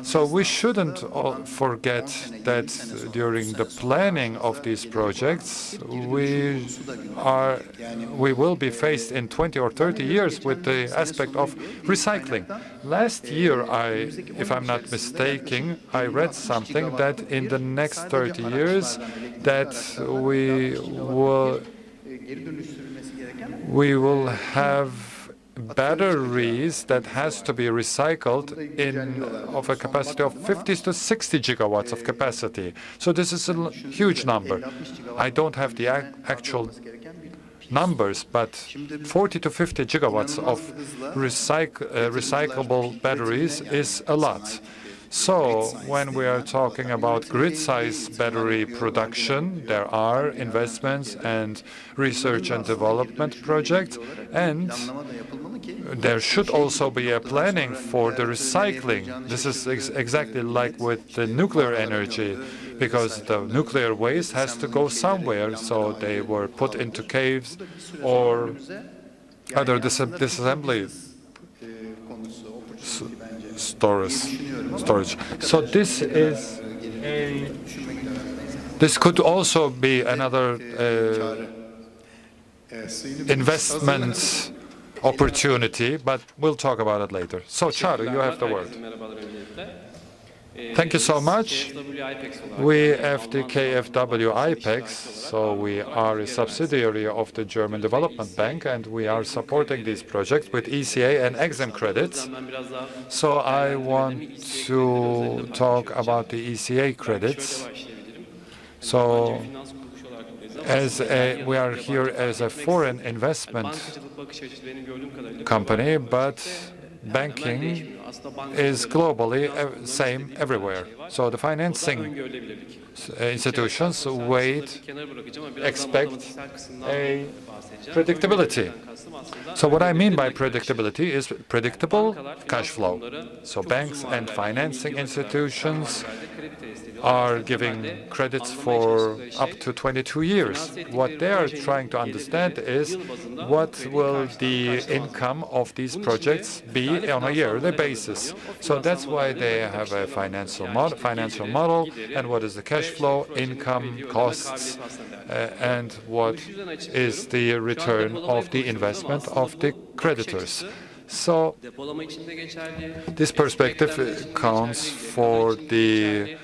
A: So we shouldn't forget that during the planning of these projects, we will be faced in 20 or 30 years with the aspect of recycling. Last year, if I'm not mistaken, I read something that in the next 30 years that we will have batteries that has to be recycled of a capacity of 50 to 60 gigawatts of capacity. So this is a huge number. I don't have the actual numbers, but 40 to 50 gigawatts of recyclable batteries is a lot. So when we are talking about grid-size battery production, there are investments and research and development projects, and there should also be a planning for the recycling. This is exactly like with the nuclear energy, because the nuclear waste has to go somewhere, so they were put into caves or other disassembly storage. So this could also be another investment opportunity, but we'll talk about it later. So Çağrı, you have the word. Thank you so much. We have the KfW IPEX, so we are a subsidiary of the German Development Bank, and we are supporting these projects with ECA and EXIM credits. So I want to talk about the ECA credits. So we are here as a foreign investment company, but banking is globally same everywhere. So the financing institutions expect a predictability. So what I mean by predictability is predictable cash flow. So banks and financing institutions are giving credits for up to 22 years. What they are trying to understand is what will the income of these projects be on a yearly basis. So that's why they have a financial model, and what is the cash flow, income, costs, and what is the return of the investment of the creditors. So this perspective counts for the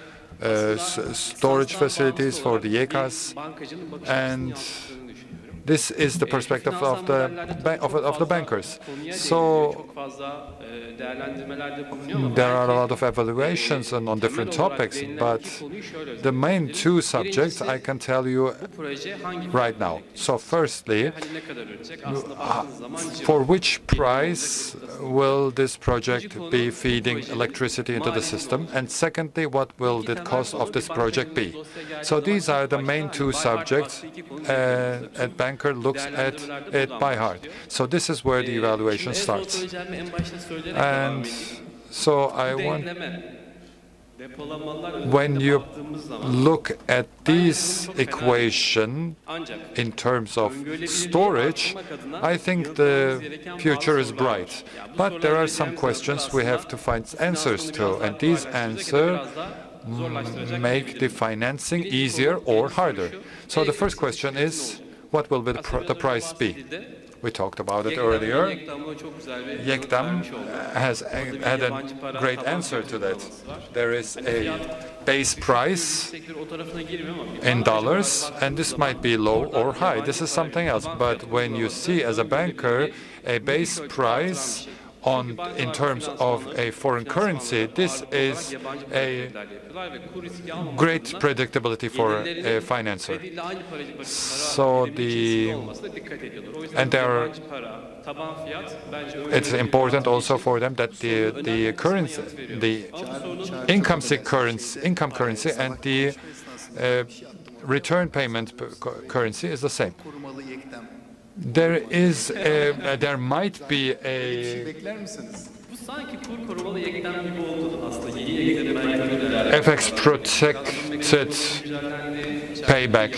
A: storage facilities, for the YEKAs, and This is the perspective of the bankers. So there are a lot of evaluations on different topics, but the main two subjects I can tell you right now. So firstly, for which price will this project be feeding electricity into the system? And secondly, what will the cost of this project be? So these are the main two subjects. A banker looks at it by heart. So this is where the evaluation starts. And so when you look at this equation in terms of storage, I think the future is bright. But there are some questions we have to find answers to, and these answers make the financing easier or harder. So the first question is, what will the price be? We talked about it earlier. Yektam has had a great answer to that. There is a base price in dollars, and this might be low or high. This is something else. But when you see as a banker a base price in terms of a foreign currency, this is a great predictability for a financer. So it's important also for them that the currency, the income currency, and the return payment currency is the same. There might be a FX protected payback.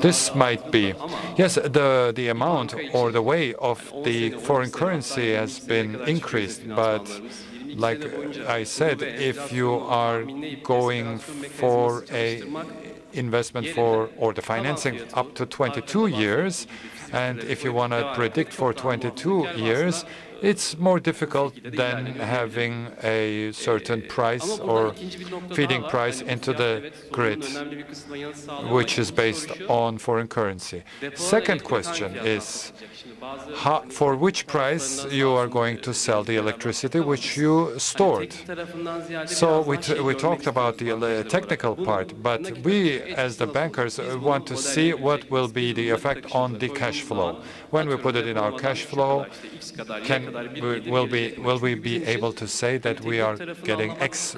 A: This might be. Yes, the amount or the way of the foreign currency has been increased, but like I said, if you are going for a investment or the financing up to 22 years, and if you want to predict for 22 years, it's more difficult than having a certain price or feeding price into the grid, which is based on foreign currency. Second question is, for which price you are going to sell the electricity which you stored. So we talked about the technical part, but we as the bankers want to see what will be the effect on the cash flow. When we put it in our cash flow, will we be able to say that we are getting X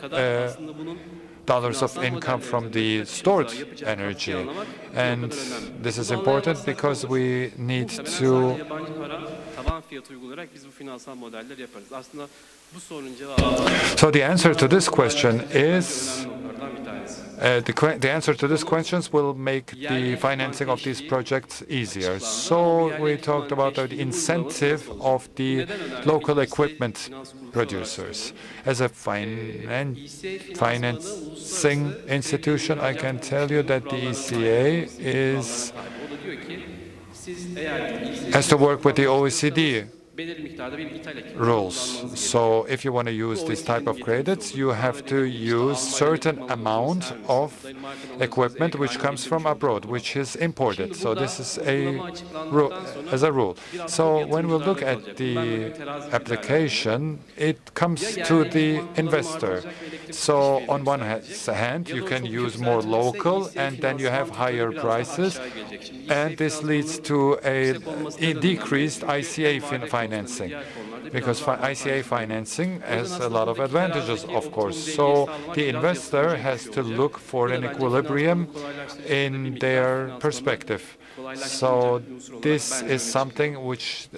A: dollars of income from the stored energy? And this is important because we need to so the answer to this question is the answer to these questions will make the financing of these projects easier. So we talked about the incentive of the local equipment producers. As a financing institution, I can tell you that the ECA has to work with the OECD rules. So if you want to use this type of credits, you have to use certain amount of equipment which comes from abroad, which is imported. So this is a rule. So when we look at the application, it comes to the investor. So on one hand, you can use more local, and then you have higher prices, and this leads to a decreased ICA financing, because ICA financing has a lot of advantages, of course. So the investor has to look for an equilibrium in their perspective. So this is something which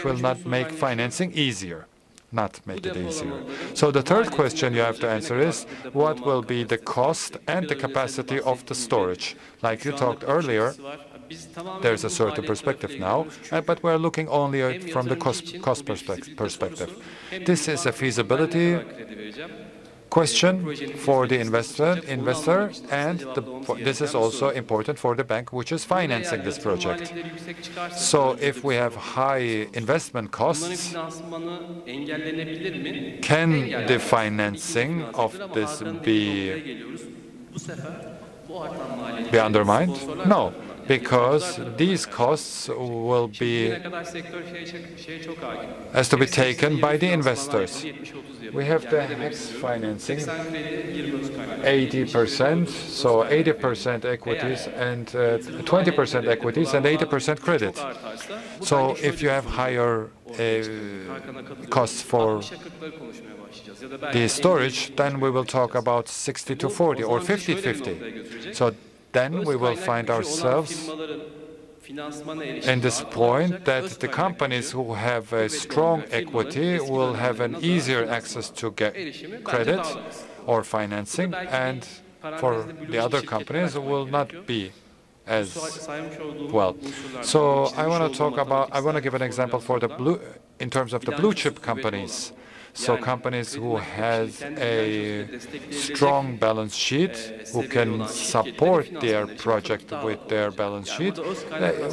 A: will not make financing easier. Not make it easier. So the third question you have to answer is, what will be the cost and the capacity of the storage? Like you talked earlier, there's a certain perspective now, but we're looking only from the cost perspective. This is a feasibility question for the investor, and this is also important for the bank which is financing this project. So if we have high investment costs, can the financing of this be undermined? No. because these costs will be has to be taken by the investors. We have the HEX financing, 80%, so 80% equities and 20% equities and 80% credit. So if you have higher costs for the storage, then we will talk about 60-40 or 50-50. So then we will find ourselves in this point that the companies who have a strong equity will have an easier access to get credit or financing, and for the other companies will not be as well. So I want to give an example for in terms of the blue chip companies. So companies who have a strong balance sheet, who can support their project with their balance sheet,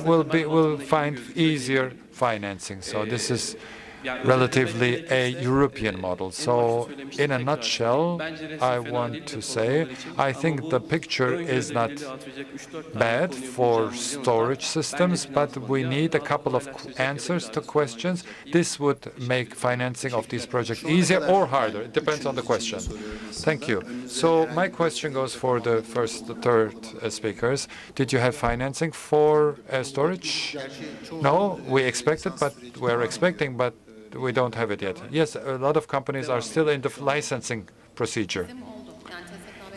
A: will find easier financing. So this is relatively a European model. So in a nutshell, I want to say, I think the picture is not bad for storage systems, but we need a couple of answers to questions. This would make financing of these projects easier or harder. It depends on the question. Thank you. So my question goes for the third speakers. Did you have financing for storage? No, we expected, but we're expecting, but we don't have it yet. Yes, a lot of companies are still in the licensing procedure.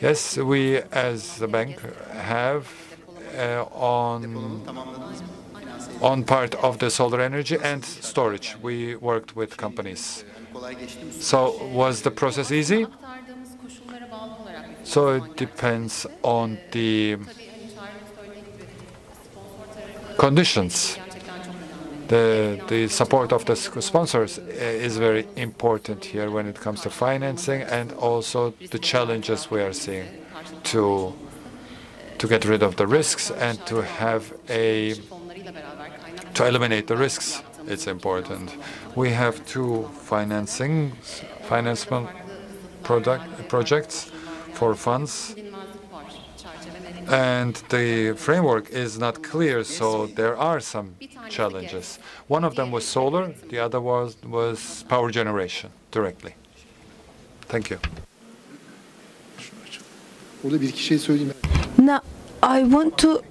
A: Yes, we as the bank have on part of the solar energy and storage. We worked with companies. So was the process easy? So it depends on the conditions. The support of the sponsors is very important here when it comes to financing, and also the challenges we are seeing to get rid of the risks and to eliminate the risks. It's important. We have two financing projects for funds, and the framework is not clear, so there are some challenges. One of them was solar, the other was power generation directly. Thank you.
B: Now, I want to...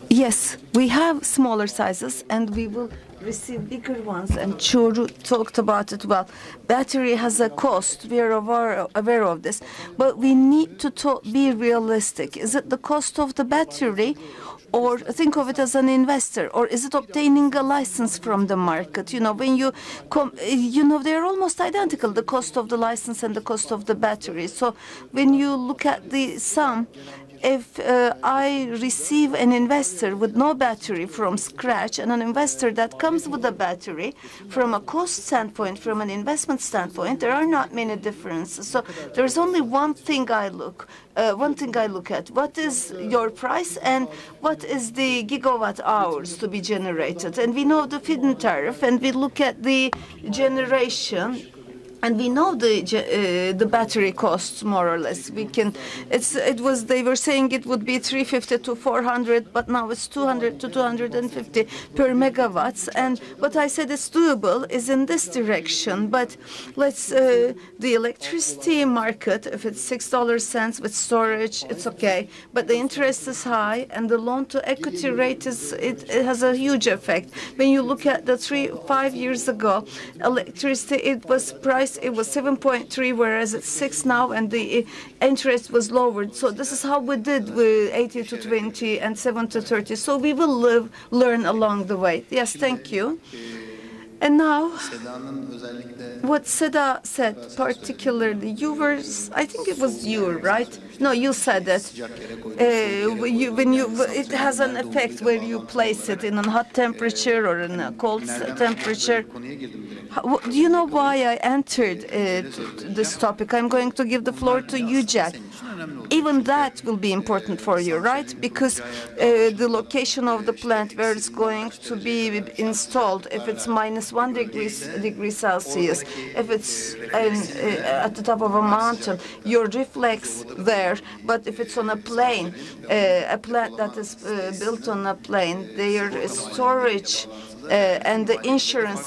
B: Yes, we have smaller sizes, and we will receive bigger ones, and Çorlu talked about it well. Battery has a cost, we are aware of this, but we need to be realistic. Is it the cost of the battery, or think of it as an investor, or is it obtaining a license from the market? You know, when they're almost identical, the cost of the license and the cost of the battery. So when you look at the sum, if I receive an investor with no battery from scratch and an investor that comes with a battery, from a cost standpoint, from an investment standpoint, there are not many differences. So there's only one thing I look at. What is your price and what is the gigawatt hours to be generated? And we know the feed-in tariff, and we look at the generation. And we know the battery costs more or less. They were saying it would be 350 to 400, but now it's 200 to 250 per megawatts. And what I said is doable is in this direction. But the electricity market, if it's $6 with storage, it's okay. But the interest is high, and the loan to equity rate it has a huge effect. When you look at the 5 years ago, electricity, it was priced. It was 7.3, whereas it's 6 now, and the interest was lowered. So this is how we did with 80 to 20 and 7 to 30. So we will learn along the way. Yes, thank you. And now, what Seda said, particularly, I think it was you, right? No, you said that it has an effect where you place it in a hot temperature or in a cold temperature. Do you know why I entered this topic? I'm going to give the floor to you, Jack. even that will be important for you, right? Because the location of the plant where it's going to be installed, if it's -1 degree Celsius, if it's at the top of a mountain, your reflex there. But if it's on a plane, a plant that is built on a plane, their storage and the insurance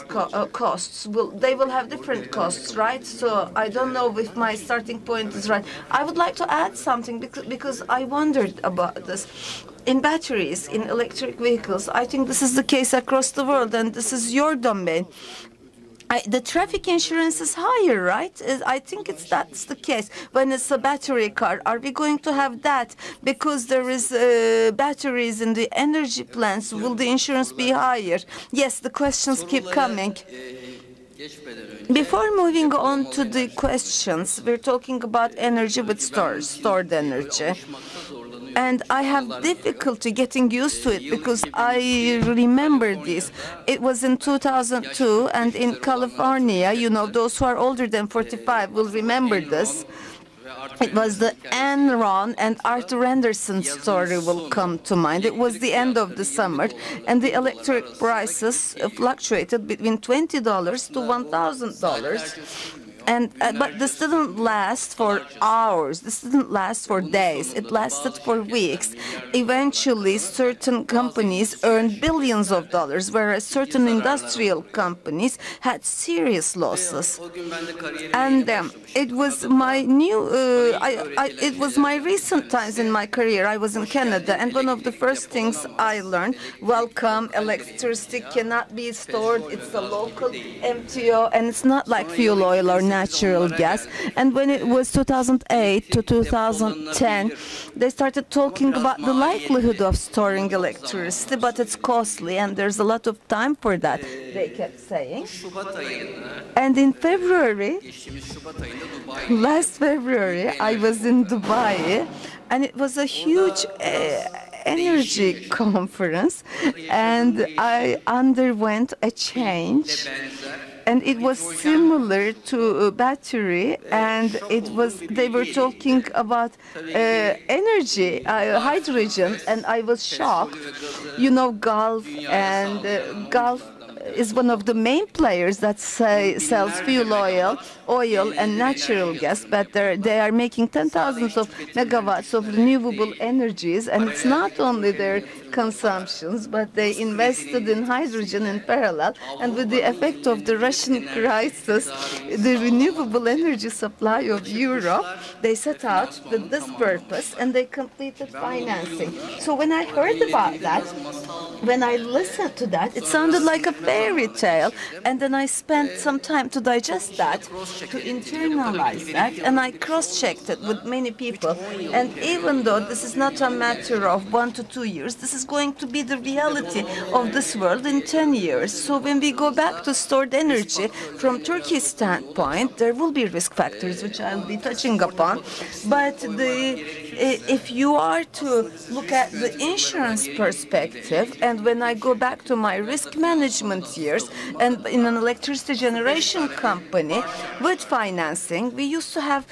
B: costs will have different costs, right? So I don't know if my starting point is right. I would like to add something because I wondered about this. In batteries, in electric vehicles, I think this is the case across the world, and this is your domain. The traffic insurance is higher, right? I think that's the case. When it's a battery car, are we going to have that? Because there is batteries in the energy plants, will the insurance be higher? Yes, the questions keep coming. Before moving on to the questions, we're talking about energy with stored energy. And I have difficulty getting used to it because I remember this. It was in 2002, and in California, you know, those who are older than 45 will remember this. It was the Enron and Arthur Andersen story will come to mind. It was the end of the summer, and the electric prices fluctuated between $20 to $1,000. But this didn't last for hours. This didn't last for days. It lasted for weeks. Eventually, certain companies earned billions of dollars, whereas certain industrial companies had serious losses. And it was my it was my recent times in my career. I was in Canada, and one of the first things I learned: welcome, electricity cannot be stored. It's a local MTO, and it's not like fuel oil or natural gas. And when it was 2008 to 2010, they started talking about the likelihood of storing electricity, but it's costly and there's a lot of time for that, they kept saying. And in February, last February, I was in Dubai, and it was a huge energy conference, and I underwent a change. And it was similar to a battery, and they were talking about energy, hydrogen, and I was shocked. You know, Gulf is one of the main players that sells fuel oil and natural gas, but they are making 10,000s of megawatts of renewable energies, and it's not only their consumptions, but they invested in hydrogen in parallel. And with the effect of the Russian crisis, the renewable energy supply of Europe, they set out with this purpose, and they completed financing. So when I heard about that, when I listened to that, it sounded like a fairy tale, and then I spent some time to digest that, to internalize that, and I cross-checked it with many people. And even though this is not a matter of 1 to 2 years, this is going to be the reality of this world in 10 years. So when we go back to stored energy, from Turkey's standpoint, there will be risk factors, which I'll be touching upon. But if you are to look at the insurance perspective, and when I go back to my risk management years, and in an electricity generation company with financing, we used to have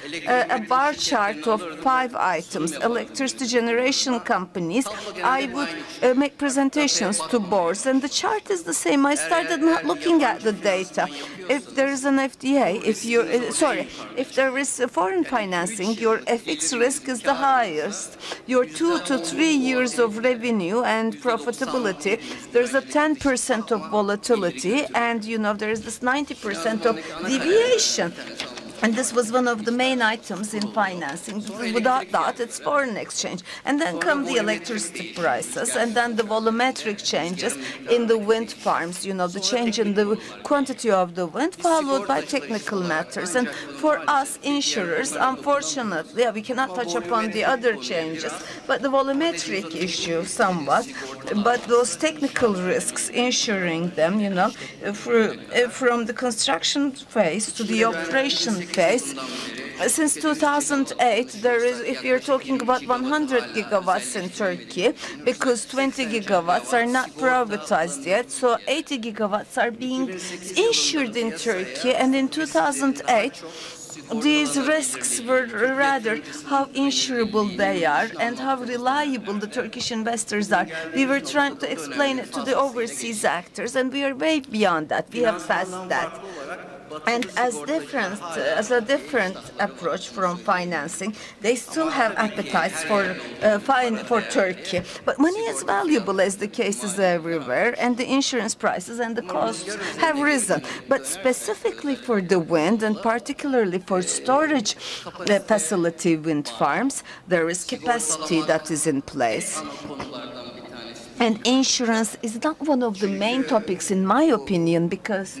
B: a bar chart of 5 items. Electricity generation companies, I would make presentations to boards, and the chart is the same. I started not looking at the data. If there is an FTA, if there is foreign financing, your FX risk is the highest. Your 2 to 3 years of revenue and profitability, there's a 10% of volatility, and you know there is this 90% of deviation. And this was one of the main items in financing. Without that, it's foreign exchange. And then come the electricity prices, and then the volumetric changes in the wind farms, you know, the change in the quantity of the wind, followed by technical matters. And for us insurers, unfortunately, we cannot touch upon the other changes, but the volumetric issue somewhat. But those technical risks, insuring them, you know, from the construction phase to the operation phase. Since 2008, there is, if you're talking about 100 gigawatts in Turkey, because 20 gigawatts are not privatized yet, so 80 gigawatts are being insured in Turkey. And in 2008, these risks were rather how insurable they are and how reliable the Turkish investors are. We were trying to explain it to the overseas actors, and we are way beyond that. We have passed that. And as a different approach from financing, they still have appetites for Turkey. But money is valuable, as the case is everywhere, and the insurance prices and the costs have risen. But specifically for the wind, and particularly for storage facility wind farms, there is capacity that is in place. And insurance is not one of the main topics, in my opinion, because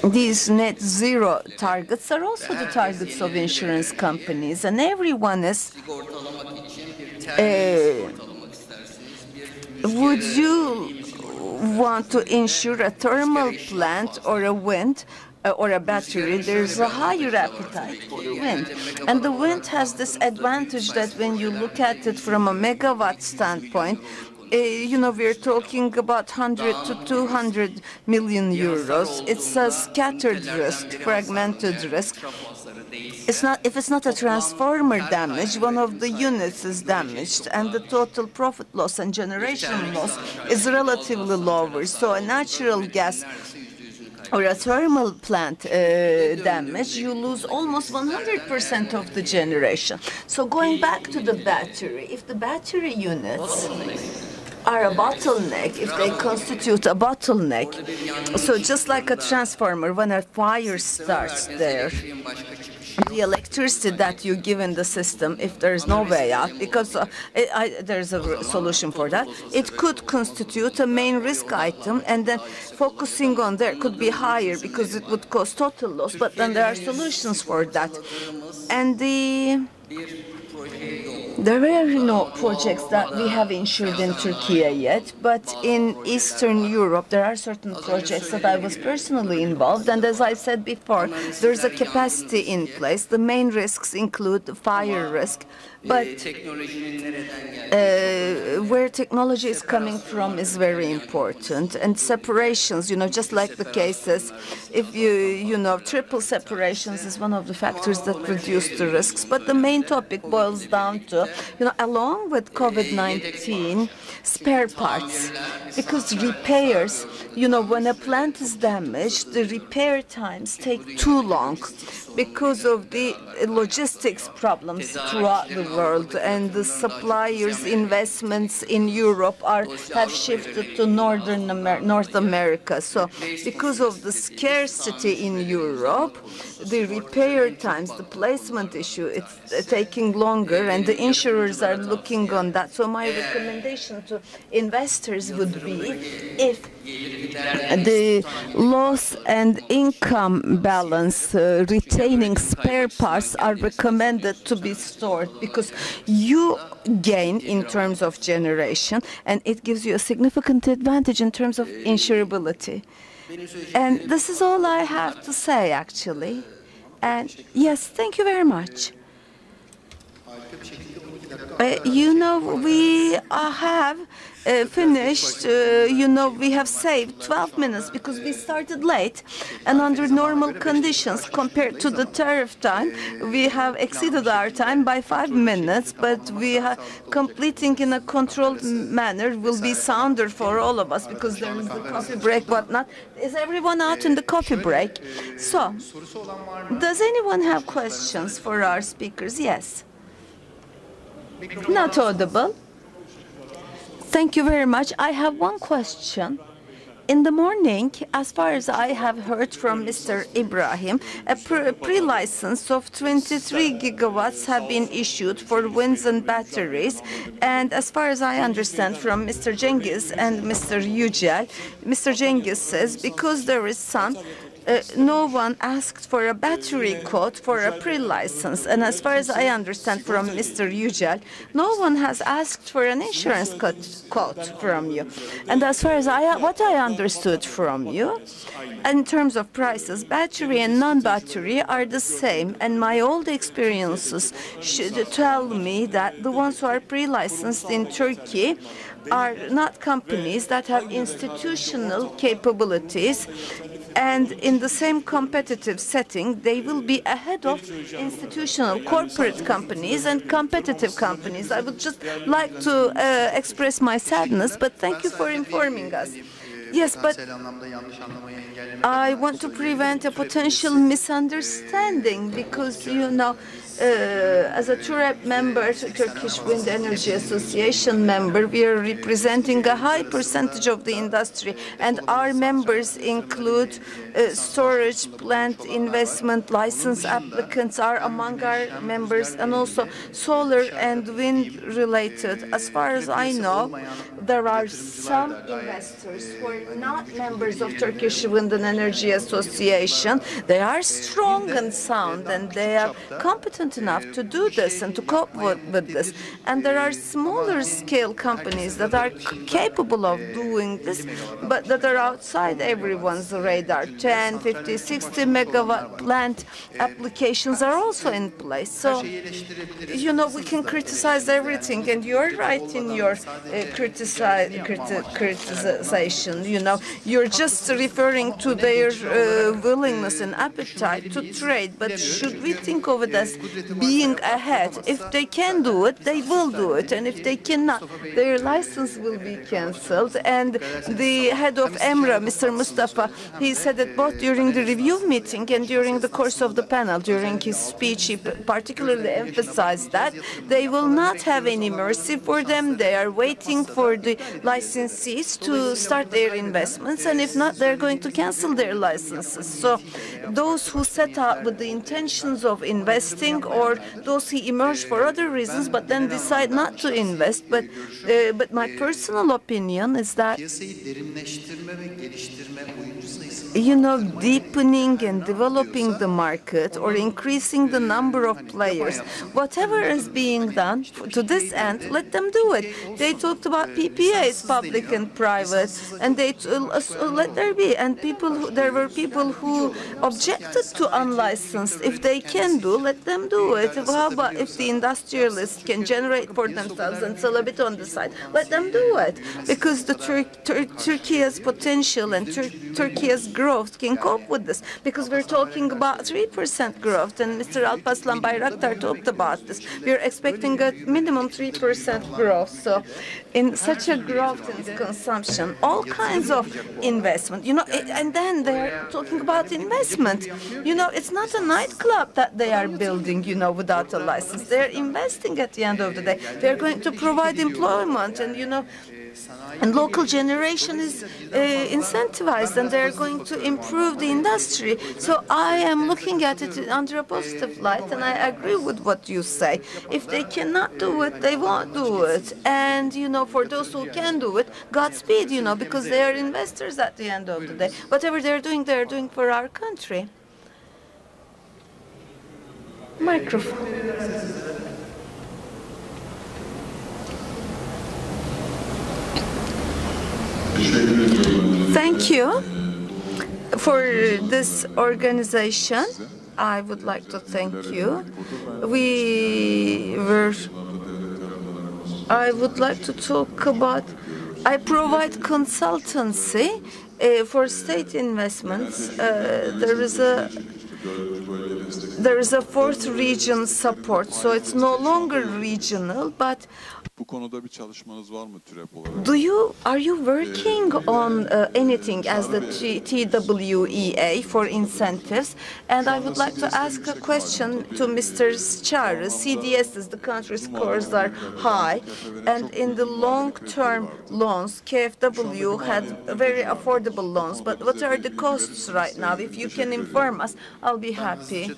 B: these net zero targets are also the targets of insurance companies, and everyone is. Would you want to insure a thermal plant or a wind or a battery? There's a higher appetite for wind. And the wind has this advantage that when you look at it from a megawatt standpoint, we're talking about 100 to 200 million euros. It's a scattered risk, fragmented risk. If it's not a transformer damage, one of the units is damaged, and the total profit loss and generation loss is relatively lower. So a natural gas or a thermal plant damage, you lose almost 100% of the generation. So going back to the battery, if the battery units are a bottleneck, if they constitute a bottleneck, so just like a transformer, when a fire starts there, the electricity that you give in the system, if there is no way out, because there's a solution for that, it could constitute a main risk item, and then focusing on there could be higher because it would cause total loss, but then there are solutions for that. And there are no projects that we have insured in Turkey yet, but in Eastern Europe there are certain projects that I was personally involved, and as I said before, there's a capacity in place. The main risks include the fire risk, but where technology is coming from is very important, and separations, just like the cases, if triple separations is one of the factors that reduce the risks. But the main topic boils down to, along with COVID-19, spare parts, because repairs, when a plant is damaged, the repair times take too long because of the logistics problems throughout the world, and the suppliers' investments in Europe have shifted to North America. So because of the scarcity in Europe, the repair times, the placement issue, it's taking longer, and the insurers are looking on that. So my recommendation to investors would be, if the loss and income balance retaining spare parts are recommended to be stored, because you gain in terms of generation, and it gives you a significant advantage in terms of insurability. And this is all I have to say, actually. And yes, thank you very much. We have finished, we have saved 12 minutes because we started late, and under normal conditions, compared to the tariff time, we have exceeded our time by 5 minutes, but we are completing in a controlled manner will be sounder for all of us because there is the coffee break, whatnot. Is everyone out in the coffee break? So, does anyone have questions for our speakers? Yes. Not audible. Thank you very much. I have one question. In the morning, as far as I have heard from Mr. Ibrahim, a pre-license of 23 gigawatts have been issued for winds and batteries. And as far as I understand from Mr. Cengiz and Mr. Yücel, Mr. Cengiz says because there is sun, no one asked for a battery quote for a pre-license. And as far as I understand from Mr. Yücel, no one has asked for an insurance quote from you. And as far as what I understood from you, in terms of prices, battery and non-battery are the same. And my old experiences should tell me that the ones who are pre-licensed in Turkey are not companies that have institutional capabilities. And in the same competitive setting, they will be ahead of institutional corporate companies and competitive companies. I would just like to express my sadness, but thank you for informing us. Yes, but I want to prevent a potential misunderstanding because, you know, as a TÜREP member, Turkish Wind Energy Association member, we are representing a high percentage of the industry, and our members include storage plant investment license applicants are among our members, and also solar and wind related. As far as I know, there are some investors who are not members of Turkish Wind and Energy Association. They are strong and sound, and they are competent enough to do this and to cope with this. And there are smaller scale companies that are capable of doing this, but that are outside everyone's radar. 10, 50, 60 megawatt plant applications are also in place. So, you know, we can criticize everything, and you're right in your criticization. You know, you're just referring to their willingness and appetite to trade, but should we think of it as being ahead? If they can do it, they will do it, and if they cannot, their license will be cancelled. And the head of EMRA, Mr. Mustafa, he said it both during the review meeting and during the course of the panel. During his speech, he particularly emphasized that they will not have any mercy for them. They are waiting for the licensees to start their investments, and if not, they're going to cancel their licenses. So those who set out with the intentions of investing, or those who emerge for other reasons but then decide not to invest, but my personal opinion is that, you know, deepening and developing the market or increasing the number of players, whatever is being done to this end, let them do it. They talked about PPAs, public and private, and they let there be. And there were people who objected to unlicensed. If they can do, let them do it. How about if the industrialists can generate for themselves and sell a bit on the side? Let them do it, because the Turkey's potential and Turkey's growth can cope with this, because we're talking about 3% growth, and Mr. Alparslan Bayraktar talked about this. We're expecting a minimum 3% growth. So in such a growth in consumption, all kinds of investment, you know, and then they're talking about investment. You know, it's not a nightclub that they are building, you know, without a license. They're investing at the end of the day. They're going to provide employment, and, you know, and local generation is incentivized, and they're going to improve the industry. So I am looking at it under a positive light, and I agree with what you say. If they cannot do it, they won't do it. And, you know, for those who can do it, Godspeed, you know, because they are investors at the end of the day. Whatever they're doing for our country. Microphone. Thank you for this organization. I would like to thank you. I would like to talk about, I provide consultancy for state investments. There is a fourth region support, so it's no longer regional, but are you working on anything as the TWEA for incentives? And I would like to ask a question to Mr. Çağrı. CDSs, the country scores are high, and in the long-term loans, KfW had very affordable loans. But what are the costs right now? If you can inform us, I'll be happy.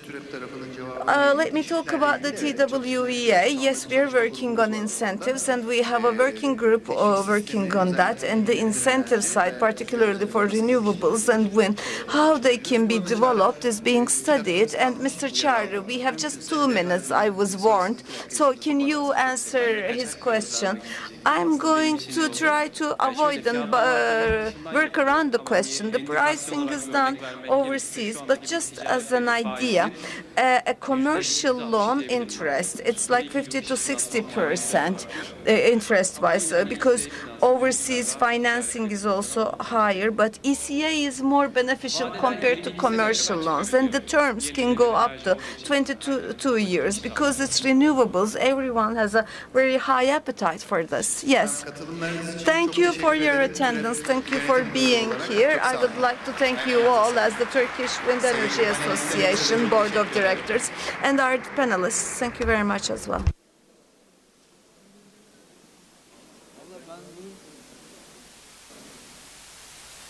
B: Let me talk about the TWEA. Yes, we're working on incentives, and we have a working group working on that, and the incentive side, particularly for renewables and wind, how they can be developed is being studied. And Mr. Çağrı, we have just 2 minutes, I was warned, so can you answer his question? I'm going to try to avoid and work around the question. The pricing is done overseas, but just as an idea, a commercial loan interest, it's like 50 to 60% interest-wise, because overseas financing is also higher, but ECA is more beneficial compared to commercial loans, and the terms can go up to 22 years because it's renewables. Everyone has a very high appetite for this. Yes. Thank you for your attendance. Thank you for being here. I would like to thank you all as the Turkish Wind Energy Association Board of Directors and our panelists. Thank you very much as well.